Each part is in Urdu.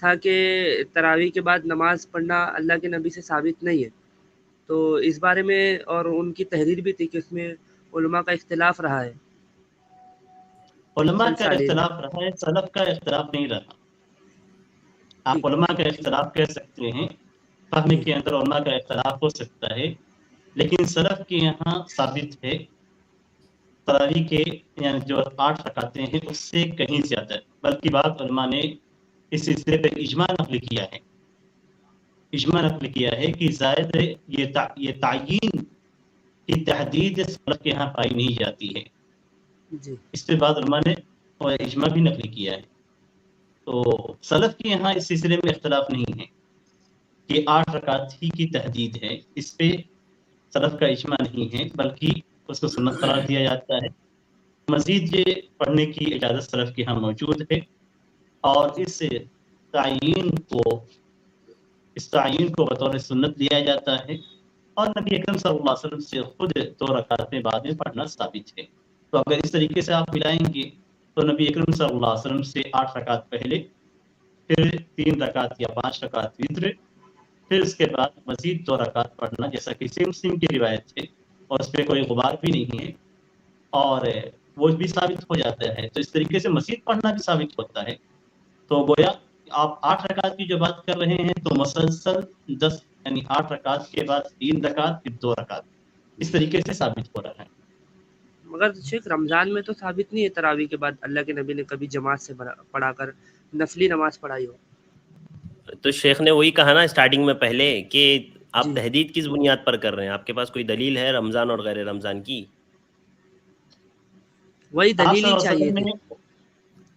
تھا کہ تراویح کے بعد نماز پڑھنا اللہ کے نبی سے ثابت نہیں ہے، تو اس بارے میں اور ان کی تحریر بھی تھی کہ اس میں علماء کا اختلاف رہا ہے. علماء چند کا سال اختلاف رہا ہے، سلف کا اختلاف نہیں رہا. آپ علماء کا اختلاف کہہ سکتے ہیں، فہم کے اندر علماء کا اختلاف ہو سکتا ہے، لیکن سلف کے یہاں ثابت ہے تراویح کے یعنی جو 8 رکعتیں ہیں اس سے کہیں زیادہ ہے. بلکہ بعض علماء نے اس سلسلے پہ اجماع نقل کیا ہے. اجماع نقل کیا ہے کہ زائد یہ تعیین کی تحدید سلف کے یہاں پائی نہیں جاتی ہے. جی اس پہ بعض علماء نے اجماع بھی نقل کیا ہے. تو سلف کے یہاں اس سلسلے میں اختلاف نہیں ہے کہ 8 رکعت ہی کی تحدید ہے. اس پہ سلف کا اجماع نہیں ہے، بلکہ اس کو سنت قرار دیا جاتا ہے. مزید یہ پڑھنے کی اجازت سلف کے یہاں موجود ہے، اور اس تعیین کو بطور سنت لیا جاتا ہے، اور نبی اکرم صلی اللہ علیہ وسلم سے خود 2 رکعتیں بعد میں پڑھنا ثابت ہے. تو اگر اس طریقے سے آپ ملائیں گے تو نبی اکرم صلی اللہ علیہ وسلم سے 8 رکعت پہلے، پھر 3 رکعت یا 5 رکعت وتر، پھر اس کے بعد مزید 2 رکعت پڑھنا، جیسا کہ صحیح مسلم کی روایت ہے اور اس پہ کوئی غبار بھی نہیں ہے، اور وہ بھی ثابت ہو جاتا ہے. تو اس طریقے سے مزید پڑھنا بھی ثابت ہوتا ہے. تو گویا آپ 8 رکعت کی جو بات کر رہے ہیں تو مسلسل 10 یعنی 8 رکعت کے بعد 3 رکعت پھر 2 رکعت، اس طریقے سے ثابت ہو رہا ہے. مگر شیخ رمضان میں تو ثابت نہیں ہے تراویح کے بعد اللہ کے نبی نے کبھی جماعت سے پڑھا کر نفلی نماز پڑھائی ہو. تو شیخ نے وہی کہا نا اسٹارٹنگ میں پہلے کہ آپ جی تحدید کس بنیاد پر کر رہے ہیں؟ آپ کے پاس کوئی دلیل ہے رمضان اور غیر رمضان کی؟ وہی آپ دلیل صلی ہی اللہ علیہ چاہیے وسلم تھی. نے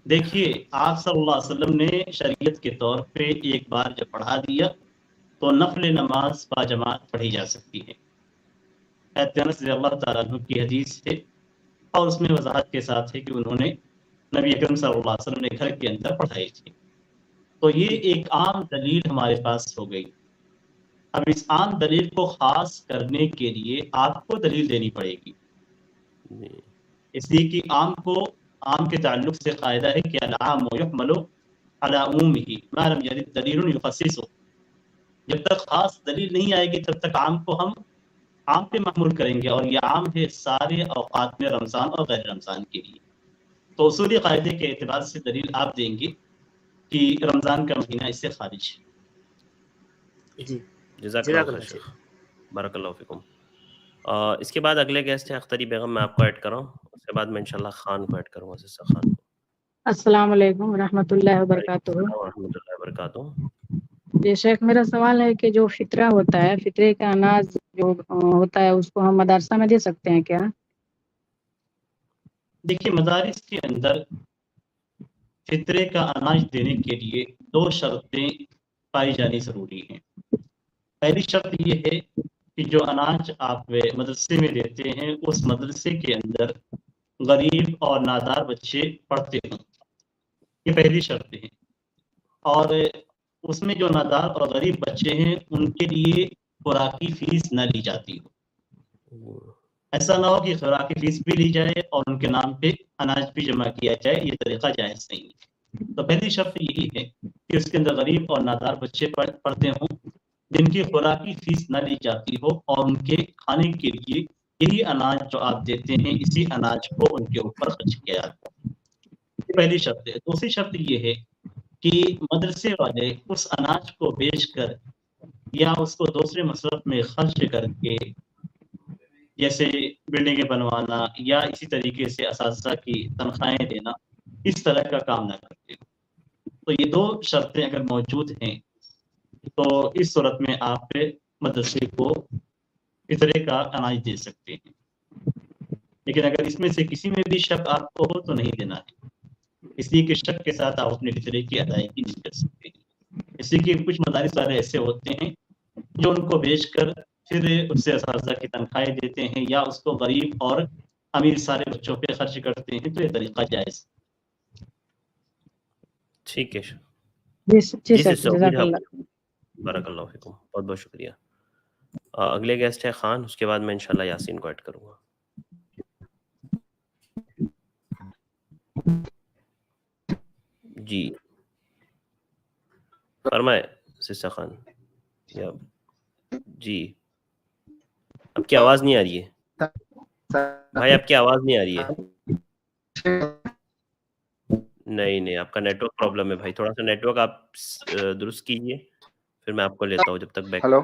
دیکھیے، آپ صلی اللہ علیہ وسلم نے شریعت کے طور پہ ایک بار جب پڑھا دیا تو نفل نماز با جماعت پڑھی جا سکتی ہے. حضرت انس رضی اللہ تعالیٰ عنہ کی حدیث ہے، اور اس میں وضاحت کے ساتھ ہے کہ انہوں نے نبی اکرم صلی اللہ علیہ وسلم نے گھر کے اندر پڑھائی تھی. تو یہ جی ایک عام دلیل ہمارے پاس ہو گئی. اب اس عام دلیل کو خاص کرنے کے لیے آپ کو دلیل دینی پڑے گی، اس لیے کہ عام کے تعلق سے قاعدہ ہے کہ العام یحمل علی عمومہ ما لم یرد دلیل یخصصہ. جب تک خاص دلیل نہیں آئے گی تب تک عام کو ہم عام پہ محمول کریں گے، اور یہ عام ہے سارے اوقات میں، رمضان اور غیر رمضان کے لیے. تو اصولی قاعدے کے اعتبار سے دلیل آپ دیں گے کہ رمضان کا مہینہ اس سے خارج ہے. جی جزاک جزاک اللہ خیر اللہ شیخ، شیخ. بارک اللہ فیکم. اس کے بعد اگلے گیسٹ ہیں اختری بیگم، میں آپ کو ایڈ کر رہا ہوں. اس کے بعد میں انشاءاللہ خان کو ایڈ کروں گا، سسٹر خان کو. السلام علیکم ورحمۃ اللہ وبرکاتہ. السلام ورحمۃ اللہ وبرکاتہ. جی شیخ، میرا سوال ہے کہ جو فطرہ ہوتا ہے، فطرے کا اناج جو ہوتا ہے اس کو ہم مدرسہ میں دے سکتے ہیں کیا؟ دیکھیے، مدارس کے اندر فطرے کا اناج دینے کے لیے 2 شرطیں پائی جانی ضروری ہیں. پہلی شرط یہ ہے کہ جو اناج آپ مدرسے میں دیتے ہیں اس مدرسے کے اندر غریب اور نادار بچے پڑھتے ہوں. یہ پہلی شرط ہے. اور اس میں جو نادار اور غریب بچے ہیں ان کے لیے خوراکی فیس نہ لی جاتی ہو. ایسا نہ ہو کہ خوراکی فیس بھی لی جائے اور ان کے نام پہ اناج بھی جمع کیا جائے، یہ طریقہ جائز نہیں ہے. تو پہلی شرط یہی ہے کہ اس کے اندر غریب اور نادار بچے پڑھتے ہوں جن کی خوراکی فیس نہ لی جاتی ہو، اور ان کے کھانے کے لیے یہی اناج جو آپ دیتے ہیں اسی اناج کو ان کے اوپر خرچ کیا جاتا ہے. یہ پہلی شرط ہے. دوسری شرط یہ ہے کہ مدرسے والے اس اناج کو بیچ کر یا اس کو دوسرے مصرف میں خرچ کر کے، جیسے بلڈنگیں بنوانا یا اسی طریقے سے اساتذہ کی تنخواہیں دینا، اس طرح کا کام نہ کرتے ہو. تو یہ 2 شرطیں اگر موجود ہیں تو اس صورت میں آپ مدرسے کو فطرے کا اناج دے سکتے ہیں. لیکن اگر اس میں سے کسی میں بھی شک آپ کو ہو تو نہیں دینا ہے، اس لیے کہ شک کے ساتھ آپ اپنے فطرے کی ادائیگی نہیں کر سکتے. اس لیے کہ کچھ مدارس والے ایسے ہوتے ہیں جو ان کو بیچ کر پھر اس سے اساتذہ کی تنخواہیں دیتے ہیں یا اس کو غریب اور امیر سارے بچوں پہ خرچ کرتے ہیں، تو یہ طریقہ جائز. ٹھیک ہے جی جی سر، سسٹر، جزاک اللہ. بارک اللہ فیکم، بہت بہت شکریہ. اگلے گیسٹ ہے خان، اس کے بعد میں انشاءاللہ یاسین کو ایڈ کروں گا. جی فرمائے سسٹر خان یا جی. آپ کی آواز نہیں آ رہی ہے بھائی، آپ کی آواز نہیں آ رہی ہے. نہیں آپ کا نیٹ ورک پرابلم ہے بھائی، تھوڑا سا نیٹ ورک آپ درست کیجیے، پھر میں آپ کو لیتا ہوں جب تک بیک. ہلو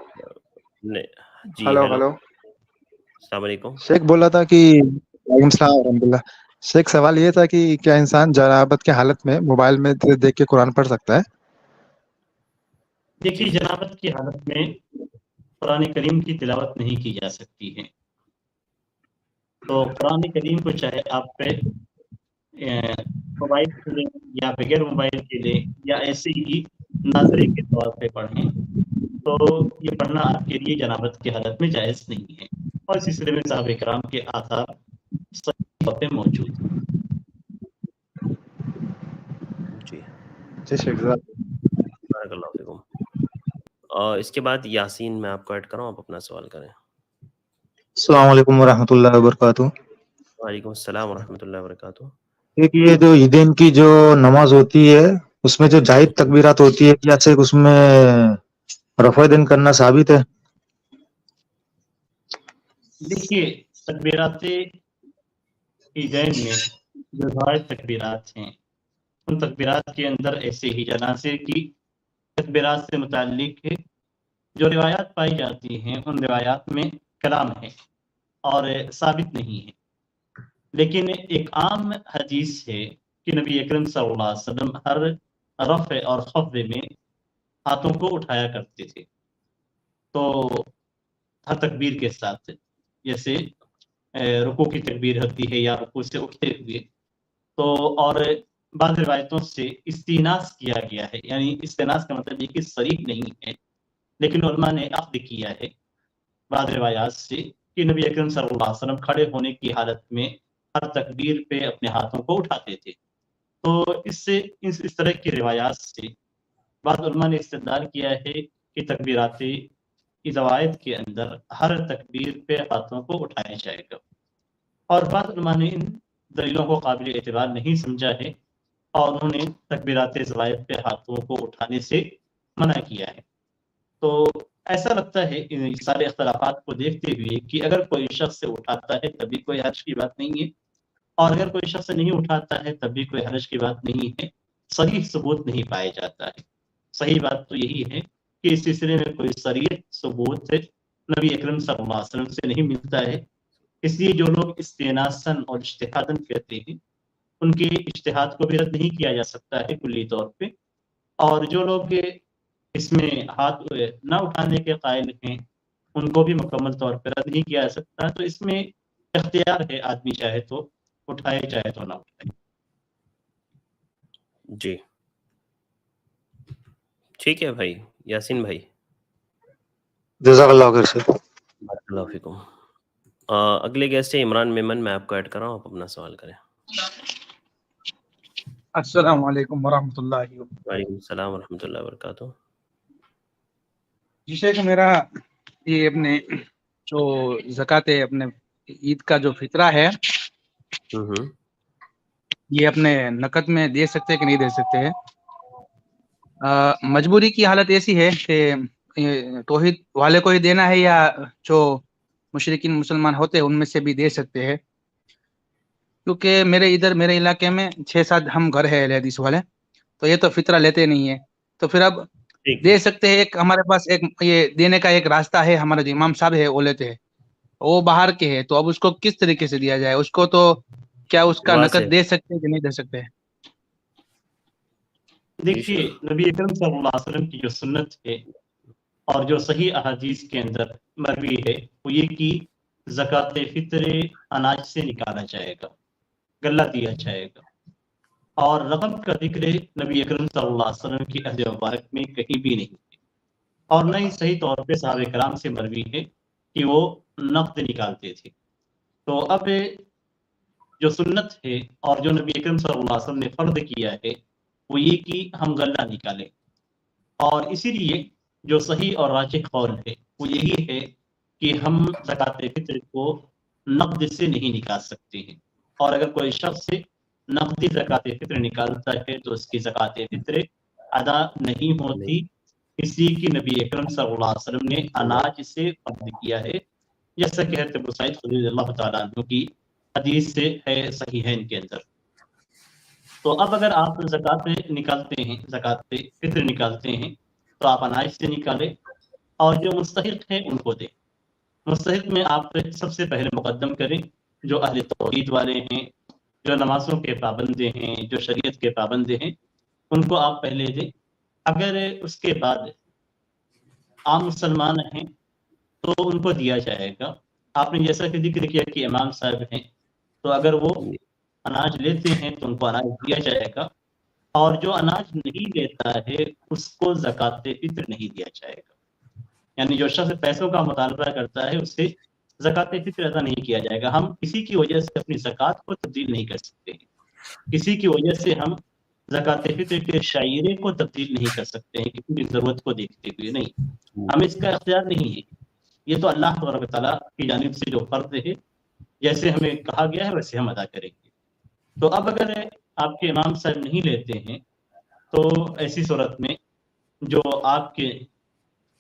جی ہلو ہیلو، ہلو السلام علیکم. شیخ بول رہا تھا کہ وعلیکم السلام ورحمۃ اللہ. شیخ سوال یہ تھا کہ کیا انسان جنابت کی حالت میں موبائل میں دیکھ کے قرآن پڑھ سکتا ہے؟ دیکھیے، جنابت کی حالت میں قرآن کریم کی تلاوت نہیں کی جا سکتی ہے. تو قرآن کریم کو چاہے آپ پہ موبائل کے لیں یا بغیر موبائل کے لیں یا ایسے ہی ناظرے کے طور پہ پڑھیں، تو یہ پڑھنا آپ کے لیے جنابت کی حالت میں جائز نہیں ہے. اور اس سلسلے میں صحابہ کرام کے آثار صحیح طور پہ موجود ہیں. جی جی شیخ صاحب. بارک اللہ فیکم. اور اس کے بعد یاسین میں آپ کو ایڈ کروں، آپ اپنا سوال کریں. السلام علیکم ورحمۃ اللہ وبرکاتہ. وعلیکم السلام ورحمۃ اللہ وبرکاتہ. ایک یہ جو عیدین کی جو نماز ہوتی ہے اس میں جو جائز تکبیرات ہوتی ہے، کیا صرف اس میں رفع دین کرنا ثابت ہے؟ دیکھیے، تکبیرات عیدین میں جو زائد تکبیرات ہیں، ان تکبیرات کے اندر ایسے ہی جنازے کی تکبیرات سے متعلق جو روایات پائی جاتی ہیں، ان روایات میں کلام ہے اور ثابت نہیں ہے. لیکن ایک عام حدیث ہے کہ نبی اکرم صلی اللہ علیہ وسلم ہر رفع اور خفض میں ہاتھوں کو اٹھایا کرتے تھے. تو ہر تکبیر کے ساتھ، جیسے رکوع کی تکبیر ہوتی ہے یا رکوع سے اٹھتے ہوئے، تو اور بعض روایتوں سے استیناس کیا گیا ہے. یعنی استیناس کا مطلب یہ کہ صریح نہیں ہے، لیکن علماء نے اخذ کیا ہے بعض روایات سے کہ نبی اکرم صلی اللہ علیہ وسلم کھڑے ہونے کی حالت میں ہر تکبیر پہ اپنے ہاتھوں کو اٹھاتے تھے. تو اس طرح کی روایات سے بعض علماء نے استدلال کیا ہے کہ تکبیرات زوائد کے اندر ہر تکبیر پہ ہاتھوں کو اٹھایا جائے گا. اور بعض علماء نے ان دلیلوں کو قابل اعتبار نہیں سمجھا ہے اور انہوں نے تکبیرات زوائد پہ ہاتھوں کو اٹھانے سے منع کیا ہے. تو ایسا لگتا ہے ان سارے اختلافات کو دیکھتے ہوئے کہ اگر کوئی شخص سے اٹھاتا ہے تبھی کوئی حرج کی بات نہیں ہے، اور اگر کوئی شخص سے نہیں اٹھاتا ہے تب بھی کوئی حرج کی بات نہیں ہے. صریح ثبوت نہیں پایا جاتا ہے. صحیح بات تو یہی ہے کہ اس سلسلے میں کوئی صریح ثبوت نبی اکرم صلی اللہ علیہ وسلم سے نہیں ملتا ہے. اس لیے جو لوگ استیناسن اور اجتہادن کہتے ہیں، ان کے اجتہاد کو بھی رد نہیں کیا جا سکتا ہے کلی طور پہ. اور جو لوگ اس میں ہاتھ نہ اٹھانے کے قائل ہیں، ان کو بھی مکمل طور پر رد نہیں کیا جا سکتا. تو اس میں اختیار ہے، آدمی چاہے تو اٹھائے چاہے تو نہ اٹھائے. جی ٹھیک ہے بھائی. یاسین بھائی جزاک اللہ خیر شیخ. بارک اللہ فیکم. اگلے گیسٹ ہے عمران میمن، میں آپ کو ایڈ کر رہا ہوں، آپ اپنا سوال کریں. السلام علیکم ورحمۃ اللہ وبرکاتہ. وعلیکم السلام ورحمۃ اللہ وبرکاتہ. جی شیخ، میرا یہ اپنے جو زکوٰۃ اپنے عید کا جو فطرہ ہے، یہ اپنے نقد میں دے سکتے کہ نہیں دے سکتے ہیں؟ مجبوری کی حالت ایسی ہے کہ توحید والے کو ہی دینا ہے یا جو مشرکین مسلمان ہوتے ہیں ان میں سے بھی دے سکتے ہیں؟ کیونکہ میرے علاقے میں 6-7 ہم گھر ہے اہل حدیث والے، تو یہ تو فطرہ لیتے نہیں ہے. تو پھر اب دے سکتے ہیں. ایک ہمارے پاس ایک یہ دینے کا ایک راستہ ہے، ہمارے جو امام صاحب ہے وہ لیتے ہیں، وہ باہر کے ہے. تو اب اس کو کس طریقے سے دیا جائے؟ اس کو تو کیا اس کا نقد دے سکتے ہیں کہ نہیں دے سکتے؟ دیکھیے، نبی اکرم صلی اللہ علیہ وسلم کی جو سنت ہے اور جو صحیح احادیث کے اندر مروی ہے، وہ یہ کہ زکوٰۃ فطر اناج سے نکالا جائے گا، غلہ دیا جائے گا. اور رقم کا ذکر نبی اکرم صلی اللہ علیہ وسلم کی عہد مبارک میں کہیں بھی نہیں ہے، اور نہ ہی صحیح طور پہ صحابہ کرام سے مروی ہے کہ وہ نقد نکالتے تھے. تو اب جو سنت ہے اور جو نبی اکرم صلی اللہ علیہ وسلم نے فرض کیا ہے، وہ یہ کہ ہم غلہ نکالیں. اور اسی لیے جو صحیح اور راجح قول ہے وہ یہی ہے کہ ہم زکوٰۃ فطر کو نقد سے نہیں نکال سکتے ہیں. اور اگر کوئی شخص نقدی زکوٰۃ فطر نکالتا ہے تو اس کی زکوٰۃ فطر ادا نہیں ہوتی، اس لیے کہ نبی اکرم صلی اللہ علیہ وسلم نے اناج سے فرض کیا ہے، جیسا کہ حضرت ابو سعید خدری رضی اللہ تعالیٰ عنہ کی حدیث سے ہے صحیحین کے اندر۔ تو اب اگر آپ زکوٰۃ نکالتے ہیں، زکوٰۃ فطر نکالتے ہیں، تو آپ اناج سے نکالیں اور جو مستحق ہیں ان کو دیں۔ مستحق میں آپ سب سے پہلے مقدم کریں جو اہل توحید والے ہیں، جو نمازوں کے پابند ہیں، جو شریعت کے پابند ہیں، ان کو آپ پہلے دیں۔ اگر اس کے بعد عام مسلمان ہیں تو ان کو دیا جائے گا۔ آپ نے جیسا کہ ذکر کیا کہ امام صاحب ہیں، تو اگر وہ اناج لیتے ہیں تو ان کو اناج دیا جائے گا، اور جو اناج نہیں لیتا ہے اس کو زکوٰۃ فطر نہیں دیا جائے گا۔ یعنی جو شخص پیسوں کا مطالبہ کرتا ہے اس سے زکوٰۃ فطر ادا نہیں کیا جائے گا۔ ہم کسی کی وجہ سے اپنی زکوٰۃ کو تبدیل نہیں کر سکتے ہیں، کسی کی وجہ سے ہم زکوٰۃ فطر کے شعیرے کو تبدیل نہیں کر سکتے ہیں کسی کی ضرورت کو دیکھتے ہوئے، نہیں، ہمیں اس کا اختیار نہیں ہے۔ یہ تو اللہ تبارک تعالیٰ کی جانب سے جو فرض ہے، جیسے ہمیں کہا گیا ہے ویسے ہم ادا کریں گے۔ تو اب اگر آپ کے امام صاحب نہیں لیتے ہیں تو ایسی صورت میں جو آپ کے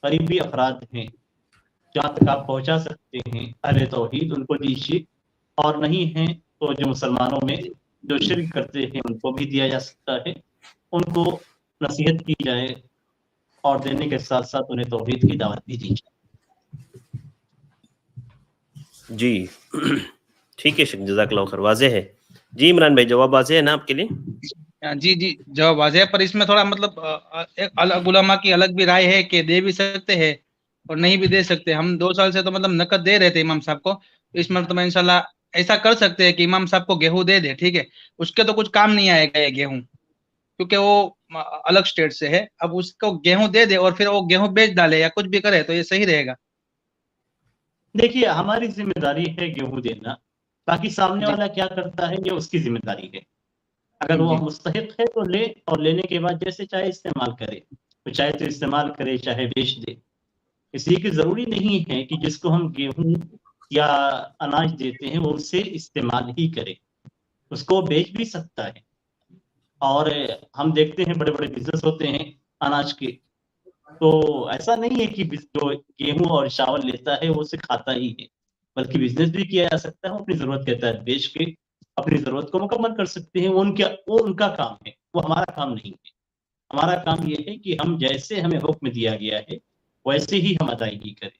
قریبی افراد ہیں، جہاں تک آپ پہنچا سکتے ہیں اہل توحید، ان کو دیجیے، اور نہیں ہیں تو جو مسلمانوں میں جو شرک کرتے ہیں ان کو بھی دیا جا سکتا ہے، ان کو نصیحت کی جائے اور دینے کے ساتھ ساتھ انہیں توحید کی دعوت بھی دی جائے۔ جی ٹھیک ہے شیخ، جزاک اللہ خیر، واضح ہے۔ جی عمران بھائی، جواب واضح ہے نا آپ کے لیے؟ جی جی جواب واضح ہے، پر اس میں تھوڑا مطلب ایک الگ علماء کی الگ بھی رائے ہے کہ دے بھی سکتے ہیں اور نہیں بھی دے سکتے۔ ہم 2 سال سے تو مطلب نقد دے رہے تھے امام صاحب کو، اس مرتبہ انشاءاللہ ایسا کر سکتے ہیں کہ امام صاحب کو گیہوں دے دے، ٹھیک ہے، اس کے تو کچھ کام نہیں آئے گا یہ گیہوں، کیونکہ وہ الگ اسٹیٹ سے ہے۔ اب اس کو گیہوں دے دے اور پھر وہ گیہوں بیچ ڈالے یا کچھ بھی کرے تو یہ صحیح رہے گا۔ دیکھیے ہماری ذمہ داری ہے گیہوں دینا، باقی سامنے والا کیا کرتا ہے یہ اس کی ذمہ داری ہے۔ اگر وہ مستحق ہے تو لے، اور لینے کے بعد جیسے چاہے استعمال کرے، تو چاہے تو استعمال کرے چاہے بیچ دے۔ اس لیے کہ ضروری نہیں ہے کہ جس کو ہم گیہوں یا اناج دیتے ہیں وہ اسے استعمال ہی کرے، اس کو بیچ بھی سکتا ہے۔ اور ہم دیکھتے ہیں بڑے بڑے بزنس ہوتے ہیں اناج کے، تو ایسا نہیں ہے کہ جو گیہوں اور چاول لیتا ہے وہ اسے کھاتا ہی ہے، بلکہ بزنس بھی کیا جا سکتا ہے۔ وہ اپنی ضرورت کے تحت بیچ کے اپنی ضرورت کو مکمل کر سکتے ہیں۔ وہ ان کا کام ہے، وہ ہمارا کام نہیں ہے۔ ہمارا کام یہ ہے کہ ہم جیسے ہمیں حکم دیا گیا ہے ویسے ہی ہم ادائیگی کریں۔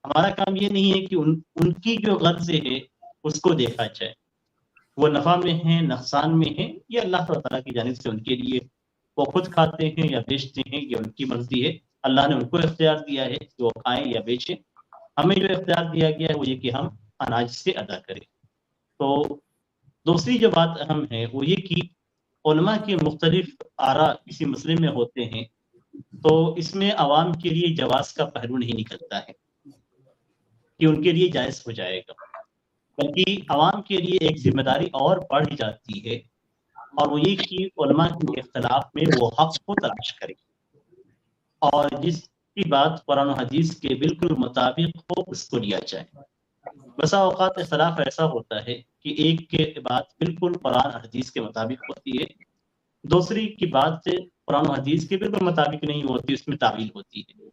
ہمارا کام یہ نہیں ہے کہ ان کی جو غرض ہے اس کو دیکھا جائے، وہ نفع میں ہیں نقصان میں ہیں، یہ اللہ تعالیٰ کی جانب سے ان کے لیے، وہ خود کھاتے ہیں یا بیچتے ہیں یہ ان کی مرضی ہے۔ اللہ نے ان کو اختیار دیا ہے کہ وہ کھائیں یا بیچیں۔ ہمیں جو اختیار دیا گیا ہے وہ یہ کہ ہم اناج سے ادا کریں۔ تو دوسری جو بات اہم ہے وہ یہ کہ علماء کے مختلف آراء کسی مسئلے میں ہوتے ہیں، تو اس میں عوام کے لیے جواز کا پہلو نہیں نکلتا ہے کہ ان کے لیے جائز ہو جائے گا، بلکہ عوام کے لیے ایک ذمہ داری اور بڑھ جاتی ہے، اور وہ یہ کہ علماء کے اختلاف میں وہ حق کو تلاش کرے، اور جس کی بات قرآن و حدیث کے بالکل مطابق ہو اس کو لیا جائے۔ بسا اوقات اختلاف ایسا ہوتا ہے کہ ایک کے بات بالکل قرآن اور حدیث کے مطابق ہوتی ہے، دوسری کی بات قرآن و حدیث کے بالکل مطابق نہیں ہوتی، اس میں تعویل ہوتی ہے۔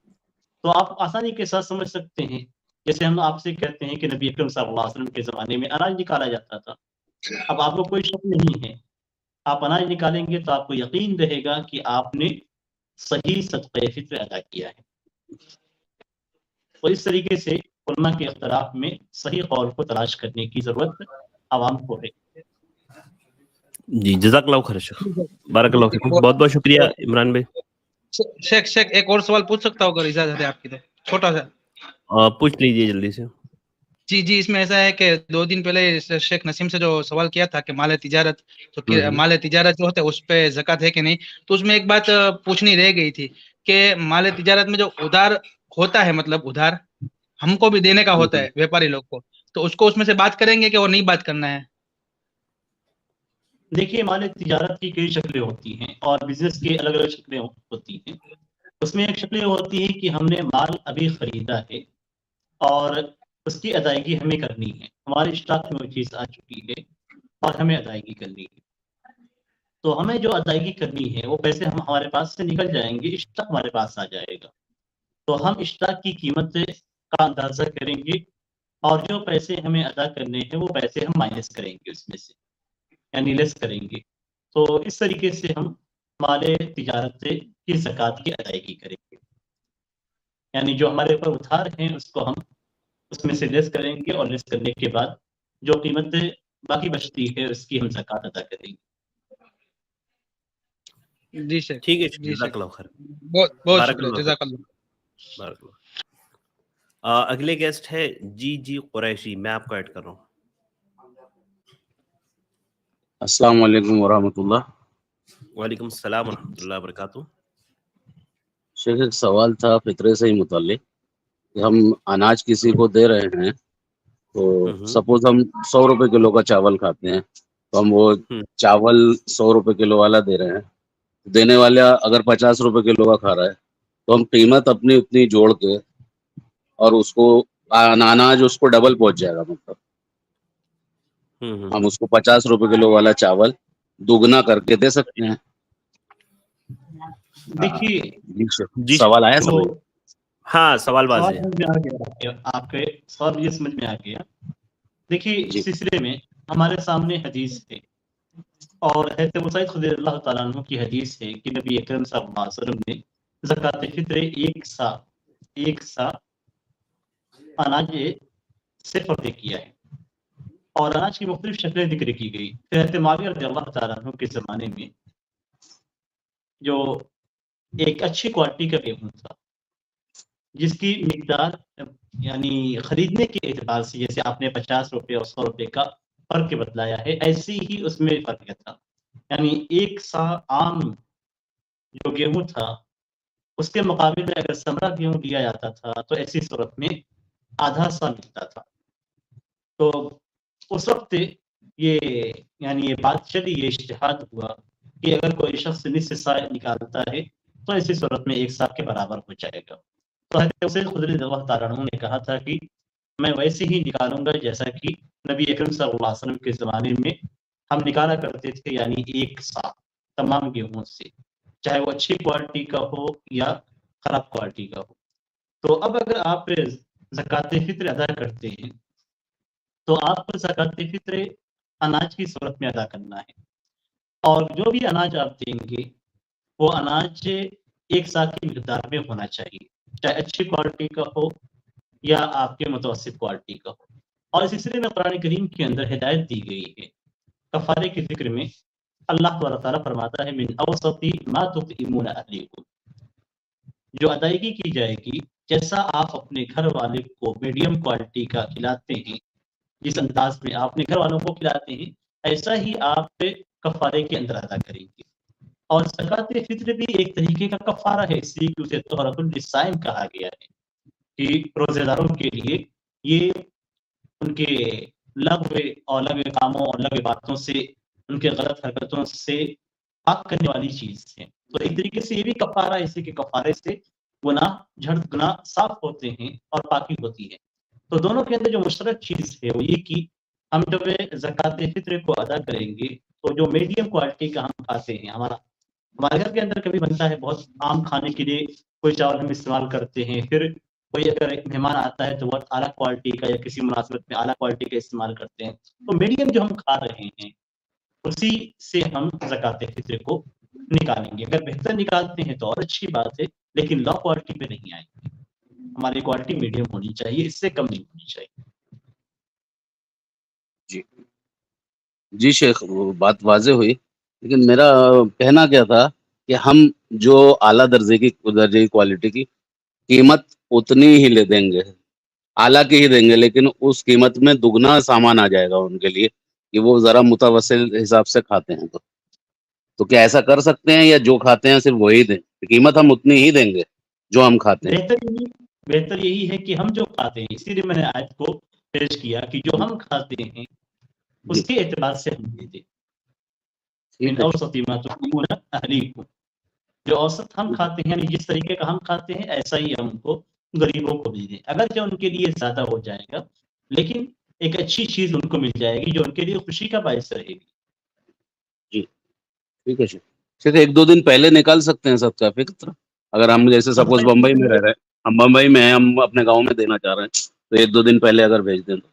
تو آپ آسانی کے ساتھ سمجھ سکتے ہیں، جیسے ہم آپ سے کہتے ہیں کہ نبی اکرم صلی اللہ علیہ وسلم کے زمانے میں اناج نکالا جاتا تھا۔ اب آپ کو کوئی شک نہیں ہے، آپ اناج نکالیں گے تو آپ کو یقین رہے گا کہ آپ نے صحیح صدقہ فطر ادا کیا ہے۔ تو اس طریقے سے علماء کے اختلاف میں صحیح قول کو تلاش کرنے کی ضرورت عوام کو ہے۔ جی جزاک اللہ خیر شیخ، بارک اللہ فیکم، بہت بہت شکریہ عمران بھائی۔ شیخ ایک اور سوال پوچھ سکتا ہوں اگر اجازت ہے آپ کی؟ تو چھوٹا سا پوچھ لیجیے جلدی سے۔ جی اس میں ایسا ہے کہ 2 دن پہلے شیخ نسیم سے جو سوال کیا تھا کہ مال تجارت جو ہوتا ہے اس پہ زکوٰۃ ہے کہ نہیں، تو اس میں ایک بات پوچھنی رہ گئی تھی کہ مال تجارت میں جو ادھار ہوتا ہے، مطلب ادھار ہم کو بھی دینے کا ہوتا ہے ویپاری لوگ کو، تو اس میں سے بات کریں گے کہ وہ نہیں بات کرنا ہے؟ دیکھیے مال تجارت کی کئی شکلیں ہوتی ہیں اور بزنس کی الگ الگ شکلیں ہوتی ہیں۔ اس میں ایک شکل ہوتی ہے کہ ہم نے مال ابھی خریدا ہے اور اس کی ادائیگی ہمیں کرنی ہے، ہمارے اسٹاک میں وہ چیز آ چکی ہے اور ہمیں ادائیگی کرنی ہے۔ تو ہمیں جو ادائیگی کرنی ہے وہ پیسے ہمارے پاس سے نکل جائیں گے، اشتراک ہمارے پاس آ جائے گا، تو ہم اشتراک کی قیمت کا اندازہ کریں گے اور جو پیسے ہمیں ادا کرنے ہیں وہ پیسے ہم مائنس کریں گے اس میں سے، یعنی لیس کریں گے. تو اس طریقے سے ہم مال تجارت کی زکوٰۃ کی ادائیگی کریں گے، یعنی جو ہمارے اوپر ادھار ہیں اس کو ہم اس میں سے لیس کریں گے، اور لیس کرنے کے بعد جو قیمت باقی بچتی ہے اس کی ہم زکوٰۃ ادا کریں گے. جی شیخ، ٹھیک ہے، جی جزاک شیخ، اللہ خیر، بہت بہت بارک شکریہ، اللہ جزاک خیر، اللہ. بارک اللہ. اگلے گیسٹ ہے جی قریشی، میں آپ کو ایڈ کر رہا ہوں. السلام علیکم ورحمۃ اللہ. وعلیکم السلام ورحمۃ اللہ وبرکاتہ. شیخ ایک سوال تھا فطرے سے ہی متعلق کہ ہم اناج کسی کو دے رہے ہیں تو سپوز ہم 100 روپے کلو کا چاول کھاتے ہیں تو ہم وہ چاول 100 روپے کلو والا دے رہے ہیں، دینے والا اگر 50 روپے کلو کا کھا رہا ہے تو ہم قیمت اپنی اتنی جوڑ کے اور اس کو اناج اس کو ڈبل پہنچ جائے گا، مطلب ہم اس کو 50 روپے کلو والا چاول دگنا کر کے دے سکتے ہیں. دیکھیے سوال آیا جو سمجھ؟ ہاں سوال سوال واضح ہے. سمجھ میں آ گیا، آپ کے سوال مجھے سمجھ میں آ گیا. دیکھیے جی اس سلسلے میں ہمارے سامنے حدیث ہے، اور حضرت ابو سعید خدری اللہ تعالیٰ عنہ کی حدیث ہے کہ نبی اکرم صلی اللہ علیہ وسلم نے زکوٰۃ فطر ایک سا اناج سے فرض کیا ہے، اور اناج کی مختلف شکلیں ذکر کی گئی. پھر حضرت معاویہ رضی اللہ تعالیٰ عنہ کے زمانے میں جو ایک اچھی کوالٹی کا گیہوں تھا جس کی مقدار یعنی خریدنے کے اعتبار سے، جیسے آپ نے 50 روپے اور 100 روپے کا فرق بتلایا ہے، ایسے ہی اس میں فرق تھا. یعنی ایک سا عام جو گیہوں تھا اس کے مقابل میں اگر سمرا گیہوں لیا جاتا تھا تو ایسی صورت میں آدھا سا ملتا تھا. تو اس وقت یہ بات چلی، یہ اجتہاد ہوا کہ اگر کوئی شخص نصف سا نکالتا ہے تو ایسی صورت میں ایک سا کے برابر ہو جائے گا. تو حضرت سید خدری رضی اللہ تعالیٰ عنہ نے کہا تھا کہ میں ویسے ہی نکالوں گا جیسا کہ نبی اکرم صلی اللہ علیہ وسلم کے زمانے میں ہم نکالا کرتے تھے، یعنی ایک سا تمام گیہوں سے، چاہے وہ اچھی کوالٹی کا ہو یا خراب کوالٹی کا ہو. تو اب اگر آپ زکوٰۃ فطر ادا کرتے ہیں تو آپ کو زکوٰۃ فطر اناج کی صورت میں ادا کرنا ہے، اور جو بھی اناج آپ دیں گے وہ اناج ایک سا کی مقدار میں ہونا چاہیے، چاہے اچھی کوالٹی کا ہو یا آپ کے متوسط کوالٹی کا ہو. اور اس سلسلے میں قرآن کریم کے اندر ہدایت دی گئی ہے. کفارے کے ذکر میں اللہ تعالیٰ فرماتا ہے من اوسط ما تطعمون اہلیکم، جو ادائیگی کی جائے گی جیسا آپ اپنے گھر والے کو میڈیم کوالٹی کا کھلاتے ہیں، جس انداز میں آپ اپنے گھر والوں کو کھلاتے ہیں ایسا ہی آپ کفارے کے اندر ادا کریں گے. اور زکوٰۃ فطر بھی ایک طریقے کا کفارہ ہے، اس لیے کہ اسے تحرۃ للصائم کہا گیا ہے کہ روزے داروں کے لیے یہ ان کے لغو اور لغو کاموں اور لغو باتوں سے، ان کے غلط حرکتوں سے پاک کرنے والی چیز ہے. تو ایک طریقے سے یہ بھی کفارہ ہے، اسی کے کفارے سے گناہ صاف ہوتے ہیں اور پاکی ہوتی ہے. تو دونوں کے اندر جو مشترک چیز ہے وہ یہ کہ ہم جب زکوٰۃ فطر کو ادا کریں گے تو جو میڈیم کوالٹی کا ہم کھاتے ہیں، ہمارے گھر کے اندر کبھی بنتا ہے بہت عام کھانے کے لیے کوئی چاول ہم استعمال کرتے ہیں، پھر کوئی اگر ایک مہمان آتا ہے تو بہت اعلیٰ کوالٹی کا یا کسی مناسبت میں اعلیٰ کوالٹی کا استعمال کرتے ہیں. تو میڈیم جو ہم کھا رہے ہیں اسی سے ہم زکوٰۃ فطر کو نکالیں گے. اگر بہتر نکالتے ہیں تو اور اچھی بات ہے، لیکن لو کوالٹی پہ نہیں آئیں گے. ہماری کوالٹی میڈیم ہونی چاہیے، اس سے کم نہیں ہونی چاہیے. جی شیخ، وہ بات واضح ہوئی، لیکن میرا کہنا کیا تھا کہ ہم جو اعلیٰ درجے کی کوالٹی کی قیمت اتنی ہی لے دیں گے، اعلیٰ کی ہی دیں گے، لیکن اس قیمت میں دگنا سامان آ جائے گا ان کے لیے کہ وہ ذرا متوسط حساب سے کھاتے ہیں. تو کیا ایسا کر سکتے ہیں یا جو کھاتے ہیں صرف وہی دیں، قیمت ہم اتنی ہی دیں گے جو ہم کھاتے ہیں؟ بہتر یہی ہے کہ ہم جو کھاتے ہیں، اسی لیے میں نے آیت کو پیش کیا کہ جو ہم کھاتے ہیں اس کے اعتبار سے ہم دے دیں. من اوسط ما تطعمون اہلیکم، جو اوسط ہم کھاتے ہیں یعنی جس طریقے کا ہم کھاتے ہیں ایسا ہی ہم کو غریبوں کو بھی دیں. اگرچہ ان کے لیے زیادہ ہو جائے گا لیکن ایک اچھی چیز ان کو مل جائے گی جو ان کے لیے خوشی کا باعث رہے گی. جی ٹھیک ہے شیخ 1-2 دن پہلے نکال سکتے ہیں صدقہ فطر؟ اگر ہم جیسے سپوز بمبئی میں رہ رہے ہیں، ہم بمبئی میں ہیں، ہم اپنے گاؤں میں دینا چاہ رہے ہیں، تو 1-2 دن پہلے اگر بھیج دیں تو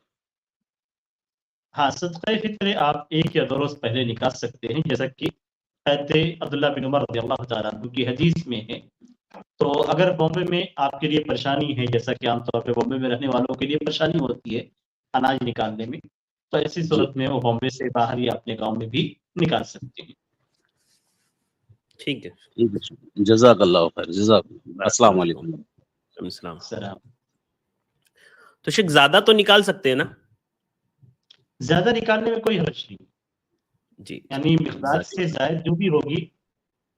ہاں، صدقہ فطر آپ 1 یا 2 روز پہلے نکال سکتے ہیں، جیسا کہ حضرت عبداللہ بن عمر رضی اللہ تعالیٰ عنہ کی حدیث میں ہے۔ تو اگر بامبے میں آپ کے لیے پریشانی ہے، جیسا کہ عام طور پہ بامبے میں رہنے والوں کے لیے پریشانی ہوتی ہے اناج نکالنے میں، تو ایسی جی صورت میں وہ بامبے سے باہر یا اپنے گاؤں میں بھی نکال سکتے ہیں۔ ٹھیک ہے، ٹھیک ہے شیخ، جزاک اللہ خیر، جزاک اللہ، بارک السلام اللہ علیکم۔ فیکم۔ وعلیکم السلام۔ السلام۔ تو شیخ زیادہ تو نکال سکتے ہیں نا؟ زیادہ نکالنے میں کوئی حرج نہیں، جی یعنی مقدار جزاک سے زائد جو بھی ہوگی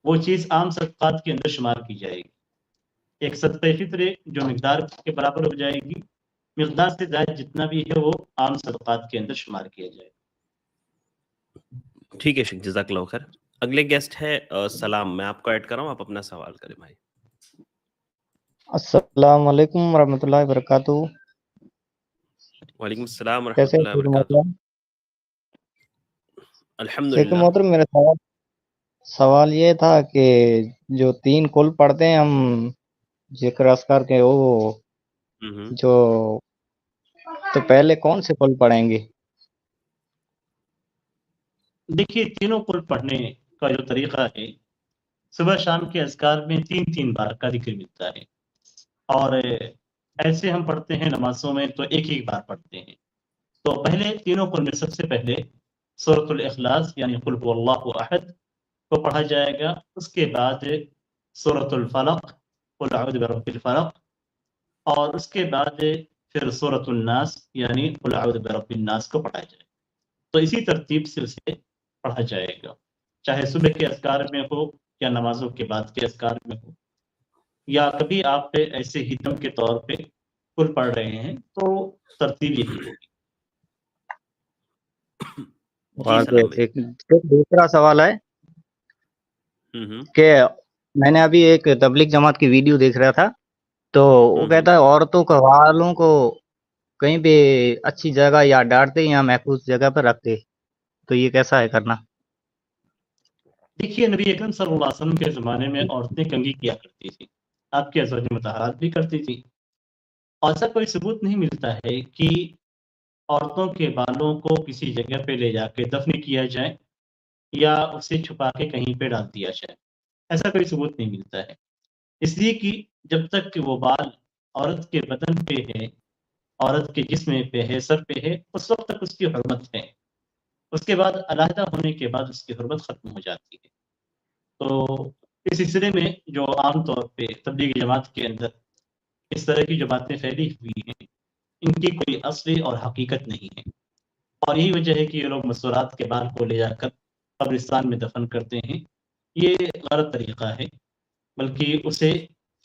وہ چیز عام صدقات کے اندر شمار کی جائے گی۔ ایک صدقہ فطر جو مقدار کے برابر ہو جائے گی، مقدار سے زائد جتنا بھی ہے وہ عام صدقات کے اندر شمار کیا جائے گا۔ ٹھیک ہے شیخ، جزاک اللہ خیر۔ اگلے گیسٹ ہے سلام، میں آپ کو ایڈ کر رہا ہوں، آپ اپنا سوال کریں بھائی۔ السلام علیکم ورحمۃ اللہ وبرکاتہ۔ وعلیکم السلام ورحمۃ کیسے اللہ ہیں وبرکاتہ۔ محترم؟ الحمد شیخ للہ۔ محترم، میرا سوال یہ تھا کہ جو 3 کل پڑھتے ہیں ہم ذکر اذکار کے، وہ جو تو پہلے کون سے کل پڑھیں گے؟ دیکھیے، تینوں کل پڑھنے کا جو طریقہ ہے، صبح شام کے اذکار میں 3 بار کا ذکر ملتا ہے، اور ایسے ہم پڑھتے ہیں نمازوں میں تو ایک بار پڑھتے ہیں۔ تو پہلے تینوں کل میں سب سے پہلے سورۃ الاخلاص یعنی قل هو اللہ احد کو پڑھا جائے گا، اس کے بعد سورۃ الفلق قل اعوذ برب الفلق، اور اس کے بعد پھر سورۃ الناس یعنی قل اعوذ برب الناس کو پڑھا جائے گا۔ تو اسی ترتیب سے اسے پڑھا جائے گا، چاہے صبح کے اذکار میں ہو یا نمازوں کے بعد کے اذکار میں ہو، یا کبھی آپ ایسے ہی دم کے طور پہ کل پڑھ رہے ہیں تو ترتیب یہی ہوگی۔ ایک دوسرا سوال ہے کہ میں نے ابھی ایک تبلیغ جماعت کی ویڈیو دیکھ رہا تھا، تو وہ کہتا ہے عورتوں کو والوں کو کہیں بھی اچھی جگہ یا ڈانٹتے یا محفوظ جگہ پر رکھتے، تو یہ کیسا ہے کرنا؟ دیکھیے، نبی اکرم صلی اللہ علیہ وسلم کے زمانے میں عورتیں کنگھی کیا کرتی تھی، آپ کی ازواج مطہرات بھی کرتی تھی، اور ایسا کوئی ثبوت نہیں ملتا ہے کہ عورتوں کے بالوں کو کسی جگہ پہ لے جا کے دفن کیا جائے یا اسے چھپا کے کہیں پہ ڈال دیا جائے، ایسا کوئی ثبوت نہیں ملتا ہے، اس لیے کہ جب تک کہ وہ بال عورت کے بدن پہ ہے، عورت کے جسم پہ ہے، سر پہ ہے، اس وقت تک اس کی حرمت ہے، اس کے بعد علیحدہ ہونے کے بعد اس کی حرمت ختم ہو جاتی ہے۔ تو اس سلسلے میں جو عام طور پہ تبلیغ جماعت کے اندر اس طرح کی جو باتیں پھیلی ہوئی ہیں، ان کی کوئی اصلی اور حقیقت نہیں ہے، اور یہی وجہ ہے کہ یہ لوگ مستورات کے بال کو لے جا کر قبرستان میں دفن کرتے ہیں۔ یہ غلط طریقہ ہے، بلکہ اسے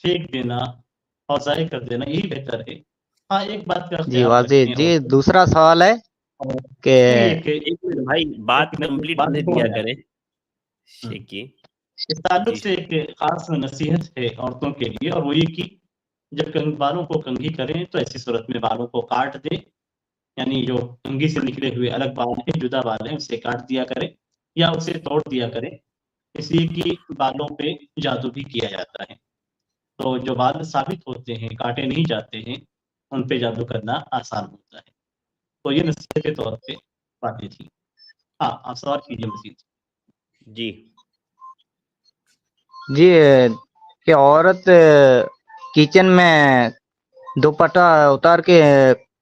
پھینک دینا اور ضائع کر دینا یہی بہتر ہے۔ ہاں، ایک بات کا جی خیال واضح رکھیں، جی۔ دوسرا سوال ہے کہ ایک منٹ بھائی، بات کمپلیٹ ہونے دیا کریں شیخ کی۔ اس تعلق سے ایک خاص نصیحت ہے عورتوں کے لیے، اور وہ یہ کہ جب بالوں کو کنگھی کریں تو ایسی صورت میں بالوں کو کاٹ دیں، یعنی جو کنگھی سے نکلے ہوئے الگ بال ہیں، جدا بال ہیں، اسے کاٹ دیا کریں یا اسے توڑ دیا کریں، اس لیے کہ بالوں پہ جادو بھی کیا جاتا ہے، تو جو بال ثابت ہوتے ہیں، کاٹے نہیں جاتے ہیں، ان پہ جادو کرنا آسان ہوتا ہے۔ تو یہ نصیحت کے طور پہ باتیں تھی۔ ہاں، آپ سوال کیجیے مزید۔ جی جی کہ عورت کچن میں دوپٹہ اتار کے